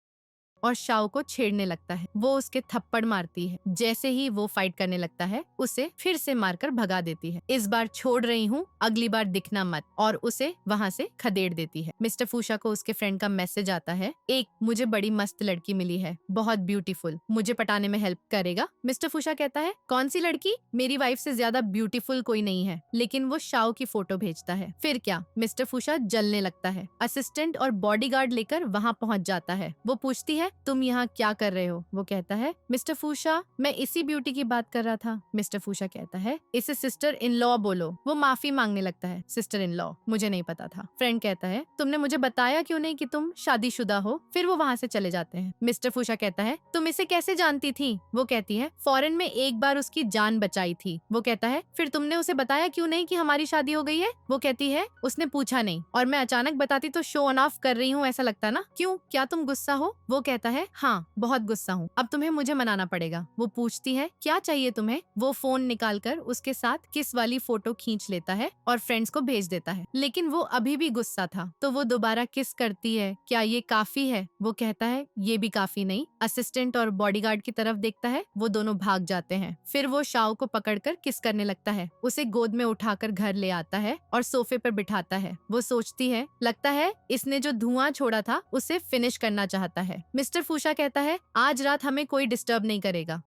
और शाओ को छेड़ने लगता है। वो उसके थप्पड़ मारती है। जैसे ही वो फाइट करने लगता है उसे फिर से मारकर भगा देती है। इस बार छोड़ रही हूँ, अगली बार दिखना मत, और उसे वहाँ से खदेड़ देती है। मिस्टर फूशा को उसके फ्रेंड का मैसेज आता है एक मुझे बड़ी मस्त लड़की मिली है, बहुत ब्यूटीफुल, मुझे पटाने में हेल्प करेगा। मिस्टर फूशा कहता है कौन सी लड़की, मेरी वाइफ से ज्यादा ब्यूटीफुल कोई नहीं है। लेकिन वो शाओ की फोटो भेजता है। फिर क्या, मिस्टर फूशा जलने लगता है। असिस्टेंट और बॉडीगार्ड लेकर वहाँ पहुँच जाता है। वो पूछती है है तुम यहाँ क्या कर रहे हो? वो कहता है मिस्टर फूशा मैं इसी ब्यूटी की बात कर रहा था। मिस्टर फूशा कहता है इसे सिस्टर इन लॉ बोलो। वो माफी मांगने लगता है सिस्टर इन लॉ मुझे नहीं पता था। फ्रेंड कहता है तुमने मुझे बताया क्यों नहीं कि तुम शादीशुदा हो? फिर वो वहाँ से चले जाते हैं। मिस्टर फूशा कहता है तुम इसे कैसे जानती थी? वो कहती है फॉरेन में एक बार उसकी जान बचाई थी। वो कहता है फिर तुमने उसे बताया क्यों नहीं कि हमारी शादी हो गई है? वो कहती है उसने पूछा नहीं और मैं अचानक बताती तो शो ऑन ऑफ कर रही हूँ ऐसा लगता ना। क्यों, क्या तुम गुस्सा हो? वो कहता है हाँ बहुत गुस्सा हूँ, अब तुम्हें मुझे मनाना पड़ेगा। वो पूछती है क्या चाहिए तुम्हें? वो फोन निकालकर उसके साथ किस वाली फोटो खींच लेता है और फ्रेंड्स को भेज देता है, लेकिन वो अभी भी गुस्सा था तो वो दोबारा किस करती है। क्या ये काफी है? वो कहता है ये भी काफी नहीं। असिस्टेंट और बॉडीगार्ड की तरफ देखता है, वो दोनों भाग जाते हैं। फिर वो शाओ को पकड़कर किस करने लगता है, उसे गोद में उठाकर घर ले आता है और सोफे पर बिठाता है। वो सोचती है लगता है इसने जो धुआं छोड़ा था उसे फिनिश करना चाहता है। मिस्टर फूशा कहता है आज रात हमें कोई डिस्टर्ब नहीं करेगा।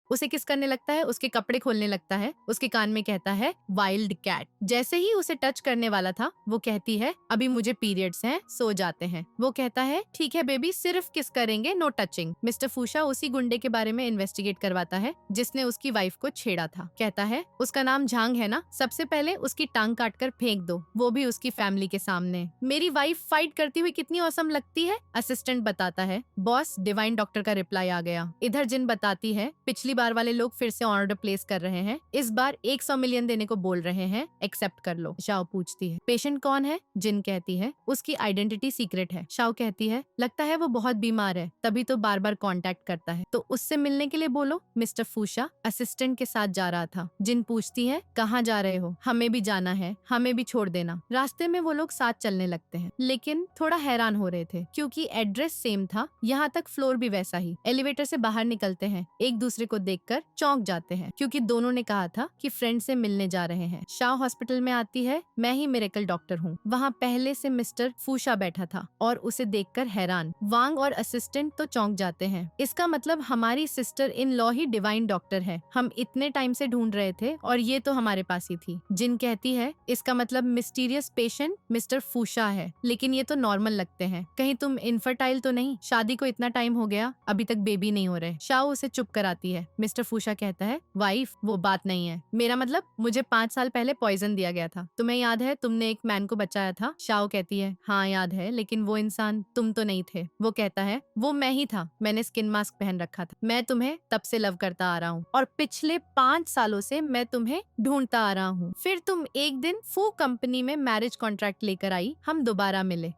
उसे किस करने लगता है, उसके कपड़े खोलने लगता है, उसके कान में कहता है वाइल्ड कैट। जैसे ही उसे टच करने वाला था वो कहती है अभी मुझे पीरियड्स हैं, सो जाते हैं। वो कहता है ठीक है बेबी सिर्फ किस करेंगे, नो टचिंग। मिस्टर फूशा उसी गुंडे के बारे में इन्वेस्टिगेट करवाता है जिसने उसकी वाइफ को छेड़ा था। कहता है उसका नाम झांग है ना, सबसे पहले उसकी टांग काट कर फेंक दो, वो भी उसकी फैमिली के सामने। मेरी वाइफ फाइट करती हुई कितनी औसम लगती है, असिस्टेंट बताता है। बॉस डिवाइन डॉक्टर का रिप्लाई आ गया। इधर जिन बताती है पिछली बार वाले लोग फिर से ऑर्डर प्लेस कर रहे हैं, इस बार 100 मिलियन देने को बोल रहे हैं, एक्सेप्ट कर लो। शाओ पूछती है पेशेंट कौन है? जिन कहती है उसकी आइडेंटिटी सीक्रेट है। शाओ कहती है लगता है वो बहुत बीमार है तभी तो बार बार कांटेक्ट करता है, तो उससे मिलने के लिए बोलो। मिस्टर फूशा असिस्टेंट के साथ जा रहा था। जिन पूछती है कहाँ जा रहे हो? हमें भी जाना है, हमें भी छोड़ देना। रास्ते में वो लोग साथ चलने लगते हैं लेकिन थोड़ा हैरान हो रहे थे क्योंकि एड्रेस सेम था, यहाँ तक फ्लोर भी वैसा ही। एलिवेटर से बाहर निकलते हैं, एक दूसरे को देखकर चौंक जाते हैं क्योंकि दोनों ने कहा था कि फ्रेंड से मिलने जा रहे हैं। शाओ हॉस्पिटल में आती है, मैं ही मिरेकल डॉक्टर हूँ। वहाँ पहले से मिस्टर फूशा बैठा था और उसे देखकर हैरान। वांग और असिस्टेंट तो चौंक जाते हैं, इसका मतलब हमारी sister in law he divine doctor है। हम इतने टाइम से ढूंढ रहे थे और ये तो हमारे पास ही थी। जिन कहती है इसका मतलब मिस्टीरियस पेशेंट मिस्टर फूशा है, लेकिन ये तो नॉर्मल लगते हैं। कहीं तुम इनफर्टाइल तो नहीं? शादी को इतना टाइम हो गया अभी तक बेबी नहीं हो रहे। शाओ उसे चुप कराती है। मिस्टर फूशा कहता है वाइफ वो बात नहीं है, मेरा मतलब मुझे 5 साल पहले पॉइजन दिया गया था, तुम्हें याद है तुमने एक मैन को बचाया था? शाओ कहती है हाँ याद है, लेकिन वो इंसान तुम तो नहीं थे। वो कहता है वो मैं ही था, मैंने स्किन मास्क पहन रखा था। मैं तुम्हें तब से लव करता आ रहा हूँ और पिछले 5 सालों से मैं तुम्हें ढूंढता आ रहा हूँ। फिर तुम एक दिन फू कंपनी में मैरिज कॉन्ट्रैक्ट लेकर आई, हम दोबारा मिले।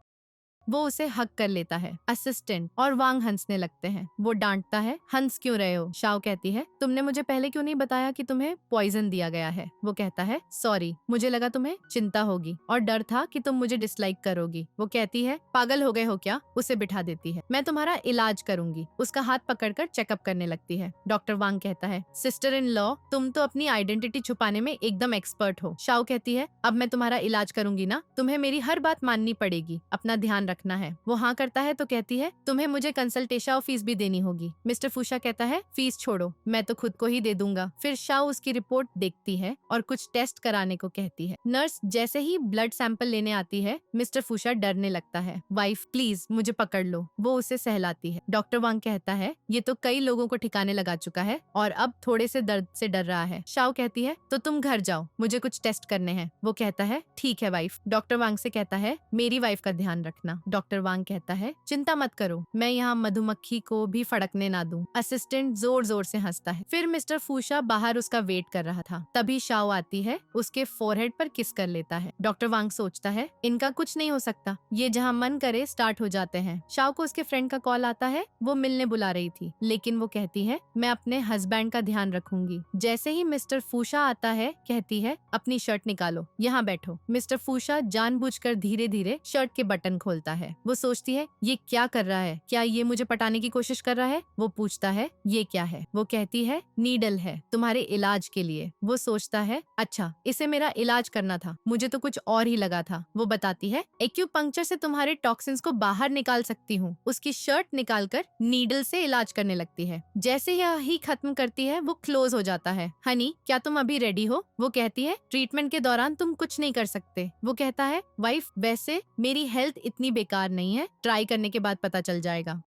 वो उसे हक कर लेता है। असिस्टेंट और वांग हंसने लगते हैं। वो डांटता है हंस क्यों रहे हो? शाओ कहती है तुमने मुझे पहले क्यों नहीं बताया कि तुम्हें पॉइजन दिया गया है? वो कहता है सॉरी, मुझे लगा तुम्हें चिंता होगी और डर था कि तुम मुझे डिसलाइक करोगी। वो कहती है पागल हो गए हो क्या? उसे बिठा देती है। मैं तुम्हारा इलाज करूंगी। उसका हाथ पकड़कर चेकअप करने लगती है। डॉक्टर वांग कहता है सिस्टर इन लॉ तुम तो अपनी आइडेंटिटी छुपाने में एकदम एक्सपर्ट हो। शाओ कहती है अब मैं तुम्हारा इलाज करूंगी ना, तुम्हें मेरी हर बात माननी पड़ेगी, अपना ध्यान रखना है। वो हाँ करता है तो कहती है तुम्हें मुझे कंसल्टेशन फीस भी देनी होगी। मिस्टर फूशा कहता है फीस छोड़ो, मैं तो खुद को ही दे दूंगा। फिर शाओ उसकी रिपोर्ट देखती है और कुछ टेस्ट कराने को कहती है। नर्स जैसे ही ब्लड सैंपल लेने आती है मिस्टर फूशा डरने लगता है। वाइफ प्लीज मुझे पकड़ लो। वो उसे सहलाती है। डॉक्टर वांग कहता है ये तो कई लोगों को ठिकाने लगा चुका है और अब थोड़े से दर्द से डर रहा है। शाओ कहती है तो तुम घर जाओ, मुझे कुछ टेस्ट करने हैं। वो कहता है ठीक है वाइफ। डॉक्टर वांग से कहता है मेरी वाइफ का ध्यान रखना। डॉक्टर वांग कहता है चिंता मत करो, मैं यहाँ मधुमक्खी को भी फड़कने ना दूं। असिस्टेंट जोर जोर से हंसता है। फिर मिस्टर फूशा बाहर उसका वेट कर रहा था, तभी शाओ आती है, उसके फोरहेड पर किस कर लेता है। डॉक्टर वांग सोचता है इनका कुछ नहीं हो सकता, ये जहाँ मन करे स्टार्ट हो जाते हैं। शाओ को उसके फ्रेंड का कॉल आता है, वो मिलने बुला रही थी, लेकिन वो कहती है मैं अपने हस्बैंड का ध्यान रखूंगी। जैसे ही मिस्टर फूशा आता है कहती है अपनी शर्ट निकालो, यहाँ बैठो। मिस्टर फूशा जानबूझकर धीरे धीरे शर्ट के बटन खोलता है। वो सोचती है ये क्या कर रहा है, क्या ये मुझे पटाने की कोशिश कर रहा है? वो पूछता है ये क्या है? वो कहती है नीडल है, तुम्हारे इलाज के लिए। वो सोचता है अच्छा इसे मेरा इलाज करना था, मुझे तो कुछ और ही लगा था। वो बताती है एक्यूपंक्चर से तुम्हारे टॉक्सिन्स को बाहर निकाल सकती हूँ। उसकी शर्ट निकालकर नीडल से इलाज करने लगती है। जैसे ही खत्म करती है वो क्लोज हो जाता है। हनी क्या तुम अभी रेडी हो? वो कहती है ट्रीटमेंट के दौरान तुम कुछ नहीं कर सकते। वो कहता है वाइफ वैसे मेरी हेल्थ इतनी बेकार नहीं है, ट्राई करने के बाद पता चल जाएगा।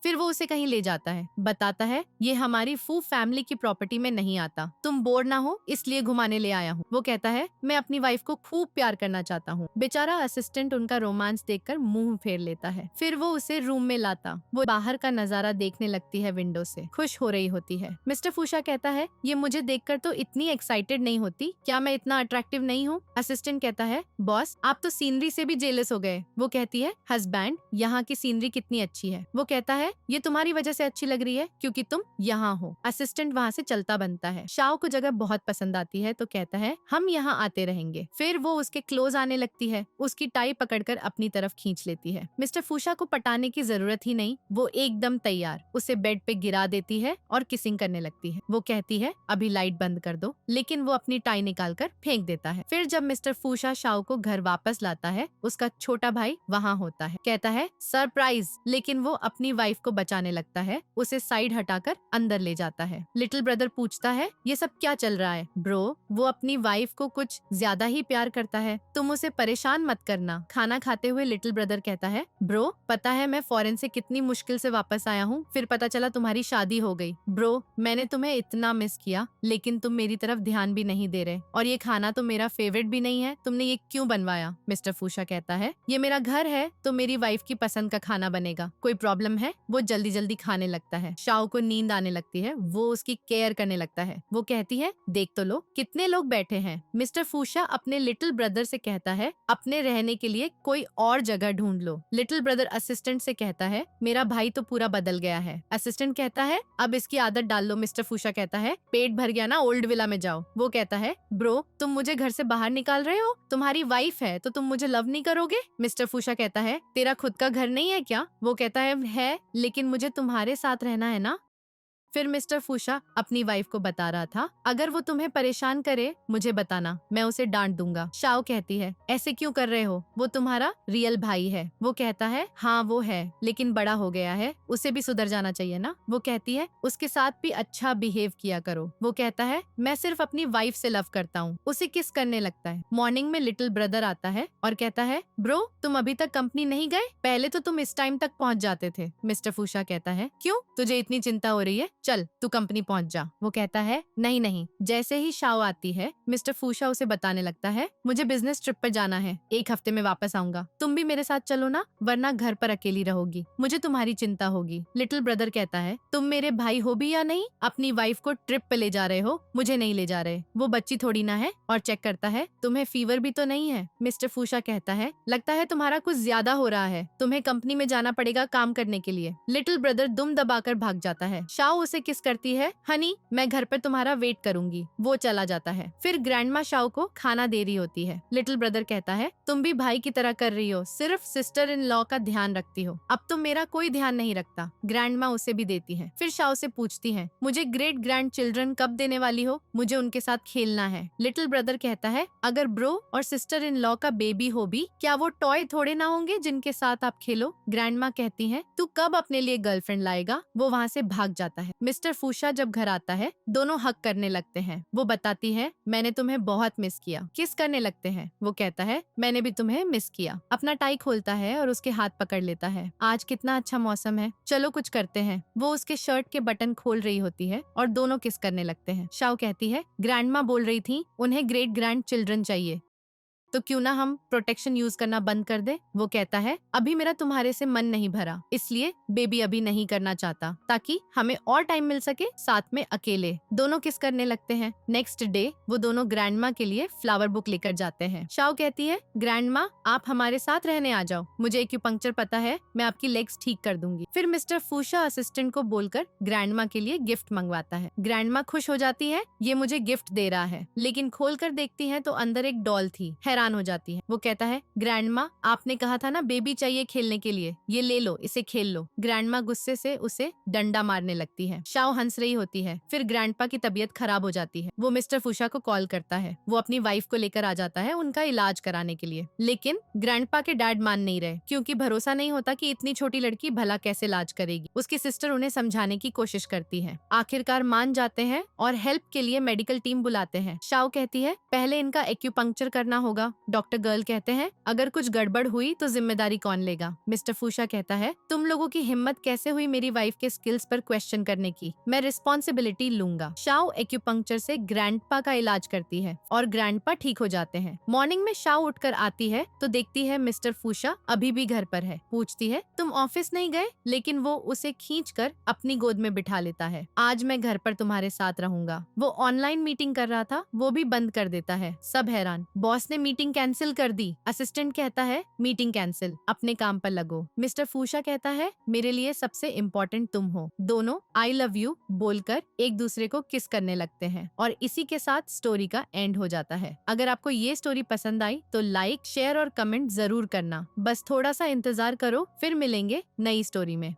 फिर वो उसे कहीं ले जाता है, बताता है ये हमारी फू फैमिली की प्रॉपर्टी में नहीं आता, तुम बोर ना हो इसलिए घुमाने ले आया हूँ। वो कहता है मैं अपनी वाइफ को खूब प्यार करना चाहता हूँ। बेचारा असिस्टेंट उनका रोमांस देखकर मुंह फेर लेता है। फिर वो उसे रूम में लाता, वो बाहर का नजारा देखने लगती है विंडो से, खुश हो रही होती है। मिस्टर फूशा कहता है ये मुझे देखकर तो इतनी एक्साइटेड नहीं होती, क्या मैं इतना अट्रैक्टिव नहीं हूँ? असिस्टेंट कहता है बॉस आप तो सीनरी से भी जेलस हो गए। वो कहती है हस्बैंड यहाँ की सीनरी कितनी अच्छी है। वो कहता है ये तुम्हारी वजह से अच्छी लग रही है क्योंकि तुम यहाँ हो। असिस्टेंट वहाँ से चलता बनता है। शाओ को जगह बहुत पसंद आती है तो कहता है हम यहाँ आते रहेंगे। फिर वो उसके क्लोज आने लगती है, उसकी टाई पकड़कर अपनी तरफ खींच लेती है। मिस्टर फूशा को पटाने की जरूरत ही नहीं, वो एकदम तैयार उसे बेड पे गिरा देती है और किसिंग करने लगती है। वो कहती है अभी लाइट बंद कर दो, लेकिन वो अपनी टाई निकालकर फेंक देता है। फिर जब मिस्टर फूशा शाओ को घर वापस लाता है, उसका छोटा भाई वहाँ होता है। कहता है सरप्राइज, लेकिन वो अपनी वाइफ को बचाने लगता है, उसे साइड हटाकर अंदर ले जाता है। लिटिल ब्रदर पूछता है ये सब क्या चल रहा है? ब्रो वो अपनी वाइफ को कुछ ज्यादा ही प्यार करता है, तुम उसे परेशान मत करना। खाना खाते हुए लिटिल ब्रदर कहता है ब्रो पता है मैं फॉरेन से कितनी मुश्किल से वापस आया हूँ, फिर पता चला तुम्हारी शादी हो गई। ब्रो मैंने तुम्हें इतना मिस किया, लेकिन तुम मेरी तरफ ध्यान भी नहीं दे रहे, और ये खाना तो मेरा फेवरेट भी नहीं है, तुमने ये क्यों बनवाया? मिस्टर फूशा कहता है ये मेरा घर है तो मेरी वाइफ की पसंद का खाना बनेगा, कोई प्रॉब्लम है? वो जल्दी जल्दी खाने लगता है। शाओ को नींद आने लगती है, वो उसकी केयर करने लगता है। वो कहती है देख तो लो कितने लोग बैठे हैं। मिस्टर फूशा अपने लिटिल ब्रदर से कहता है अपने रहने के लिए कोई और जगह ढूंढ लो। लिटिल ब्रदर असिस्टेंट से कहता है मेरा भाई तो पूरा बदल गया है। असिस्टेंट कहता है अब इसकी आदत डाल लो। मिस्टर फूशा कहता है पेट भर गया ना, ओल्ड विला में जाओ। वो कहता है ब्रो तुम मुझे घर से बाहर निकाल रहे हो, तुम्हारी वाइफ है तो तुम मुझे लव नहीं करोगे? मिस्टर फूशा कहता है तेरा खुद का घर नहीं है क्या? वो कहता है लेकिन मुझे तुम्हारे साथ रहना है ना। फिर मिस्टर फूशा अपनी वाइफ को बता रहा था अगर वो तुम्हें परेशान करे मुझे बताना, मैं उसे डांट दूंगा। शाओ कहती है ऐसे क्यों कर रहे हो, वो तुम्हारा रियल भाई है। वो कहता है हाँ वो है, लेकिन बड़ा हो गया है, उसे भी सुधर जाना चाहिए ना। वो कहती है उसके साथ भी अच्छा बिहेव किया करो। वो कहता है मैं सिर्फ अपनी वाइफ से लव करता हूँ। उसे किस करने लगता है। मॉर्निंग में लिटिल ब्रदर आता है और कहता है ब्रो तुम अभी तक कंपनी नहीं गए, पहले तो तुम इस टाइम तक पहुँच जाते थे। मिस्टर फूशा कहता है क्यों, तुझे इतनी चिंता हो रही है, चल तू कंपनी पहुंच जा। वो कहता है नहीं नहीं। जैसे ही शाओ आती है मिस्टर फूशा उसे बताने लगता है मुझे बिजनेस ट्रिप पर जाना है, 1 हफ्ते में वापस आऊंगा, तुम भी मेरे साथ चलो ना, वरना घर पर अकेली रहोगी, मुझे तुम्हारी चिंता होगी। लिटिल ब्रदर कहता है तुम मेरे भाई हो भी या नहीं, अपनी वाइफ को ट्रिप पे ले जा रहे हो, मुझे नहीं ले जा रहे, वो बच्ची थोड़ी ना है। और चेक करता है तुम्हें फीवर भी तो नहीं है। मिस्टर फूशा कहता है लगता है तुम्हारा कुछ ज्यादा हो रहा है, तुम्हें कंपनी में जाना पड़ेगा काम करने के लिए। लिटिल ब्रदर दुम दबाकर भाग जाता है। शाओ उसे किस करती है हनी मैं घर पर तुम्हारा वेट करूंगी। वो चला जाता है। फिर ग्रैंडमा शाओ को खाना दे रही होती है। लिटिल ब्रदर कहता है तुम भी भाई की तरह कर रही हो, सिर्फ सिस्टर इन लॉ का ध्यान रखती हो, अब तुम मेरा कोई ध्यान नहीं रखता। ग्रैंडमा उसे भी देती है। फिर शाओ से पूछती है मुझे ग्रेट ग्रैंड चिल्ड्रन कब देने वाली हो, मुझे उनके साथ खेलना है। लिटिल ब्रदर कहता है अगर ब्रो और सिस्टर इन लॉ का बेबी हो भी, क्या वो टॉय थोड़े ना होंगे जिनके साथ आप खेलो। ग्रैंडमा कहती है तू कब अपने लिए गर्लफ्रेंड लाएगा। वो वहाँ से भाग जाता है। मिस्टर फूशा जब घर आता है दोनों हक करने लगते हैं। वो बताती है मैंने तुम्हें बहुत मिस किया। किस करने लगते हैं। वो कहता है मैंने भी तुम्हें मिस किया। अपना टाई खोलता है और उसके हाथ पकड़ लेता है। आज कितना अच्छा मौसम है, चलो कुछ करते हैं। वो उसके शर्ट के बटन खोल रही होती है और दोनों किस करने लगते हैं। शाओ कहती है ग्रैंडमा बोल रही थी उन्हें ग्रेट ग्रैंड चिल्ड्रन चाहिए, तो क्यों ना हम प्रोटेक्शन यूज करना बंद कर दे। वो कहता है अभी मेरा तुम्हारे से मन नहीं भरा, इसलिए बेबी अभी नहीं करना चाहता, ताकि हमें और टाइम मिल सके साथ में अकेले। दोनों किस करने लगते हैं। नेक्स्ट डे वो दोनों ग्रैंडमा के लिए फ्लावर बुक लेकर जाते हैं। शाओ कहती है ग्रैंडमा आप हमारे साथ रहने आ जाओ, मुझे एक्यूपंक्चर पता है, मैं आपकी लेग्स ठीक कर दूंगी। फिर मिस्टर फूशा असिस्टेंट को बोलकर ग्रैंडमा के लिए गिफ्ट मंगवाता है। ग्रैंडमा खुश हो जाती है, ये मुझे गिफ्ट दे रहा है, लेकिन खोल कर देखती है तो अंदर एक डॉल थी। हैरान हो जाती है। वो कहता है ग्रैंडमा आपने कहा था ना बेबी चाहिए खेलने के लिए, ये ले लो, इसे खेल लो। ग्रैंडमा गुस्से से उसे डंडा मारने लगती है। शाओ हंस रही होती है। फिर ग्रैंडपा की तबीयत खराब हो जाती है। वो मिस्टर फूशा को कॉल करता है। वो अपनी वाइफ को लेकर आ जाता है उनका इलाज कराने के लिए, लेकिन ग्रैंडपा के डैड मान नहीं रहे, क्योंकि भरोसा नहीं होता कि इतनी छोटी लड़की भला कैसे इलाज करेगी। उसकी सिस्टर उन्हें समझाने की कोशिश करती है। आखिरकार मान जाते हैं और हेल्प के लिए मेडिकल टीम बुलाते हैं। शाओ कहती है पहले इनका एक्यूपंक्चर करना होगा, होगा? डॉक्टर गर्ल कहते हैं, अगर कुछ गड़बड़ हुई तो जिम्मेदारी कौन लेगा? मिस्टर फूशा कहता है, तुम लोगों की हिम्मत कैसे हुई मेरी वाइफ के स्किल्स पर क्वेश्चन करने की? मैं रिस्पॉन्सिबिलिटी लूंगा। शाओ एक्यूपंक्चर से ग्रैंडपा का इलाज करती है और ग्रैंडपा ठीक हो जाते हैं। मॉर्निंग में शाओ उठकर आती है तो देखती है मिस्टर फूशा अभी भी घर पर है। पूछती है, तुम ऑफिस नहीं गए? लेकिन वो उसे खींचकर अपनी गोद में बिठा लेता है। आज मैं घर पर तुम्हारे साथ रहूंगा। वो ऑनलाइन मीटिंग कर रहा था, वो भी बंद कर देता है। सब हैरान, बॉस ने मीटिंग कैंसिल कर दी। असिस्टेंट कहता है, मीटिंग कैंसिल, अपने काम पर लगो। मिस्टर फूशा कहता है, मेरे लिए सबसे इम्पोर्टेंट तुम हो। दोनों आई लव यू बोलकर एक दूसरे को किस करने लगते हैं और इसी के साथ स्टोरी का एंड हो जाता है। अगर आपको ये स्टोरी पसंद आई तो लाइक, शेयर और कमेंट जरूर करना। बस थोड़ा सा इंतजार करो, फिर मिलेंगे नई स्टोरी में।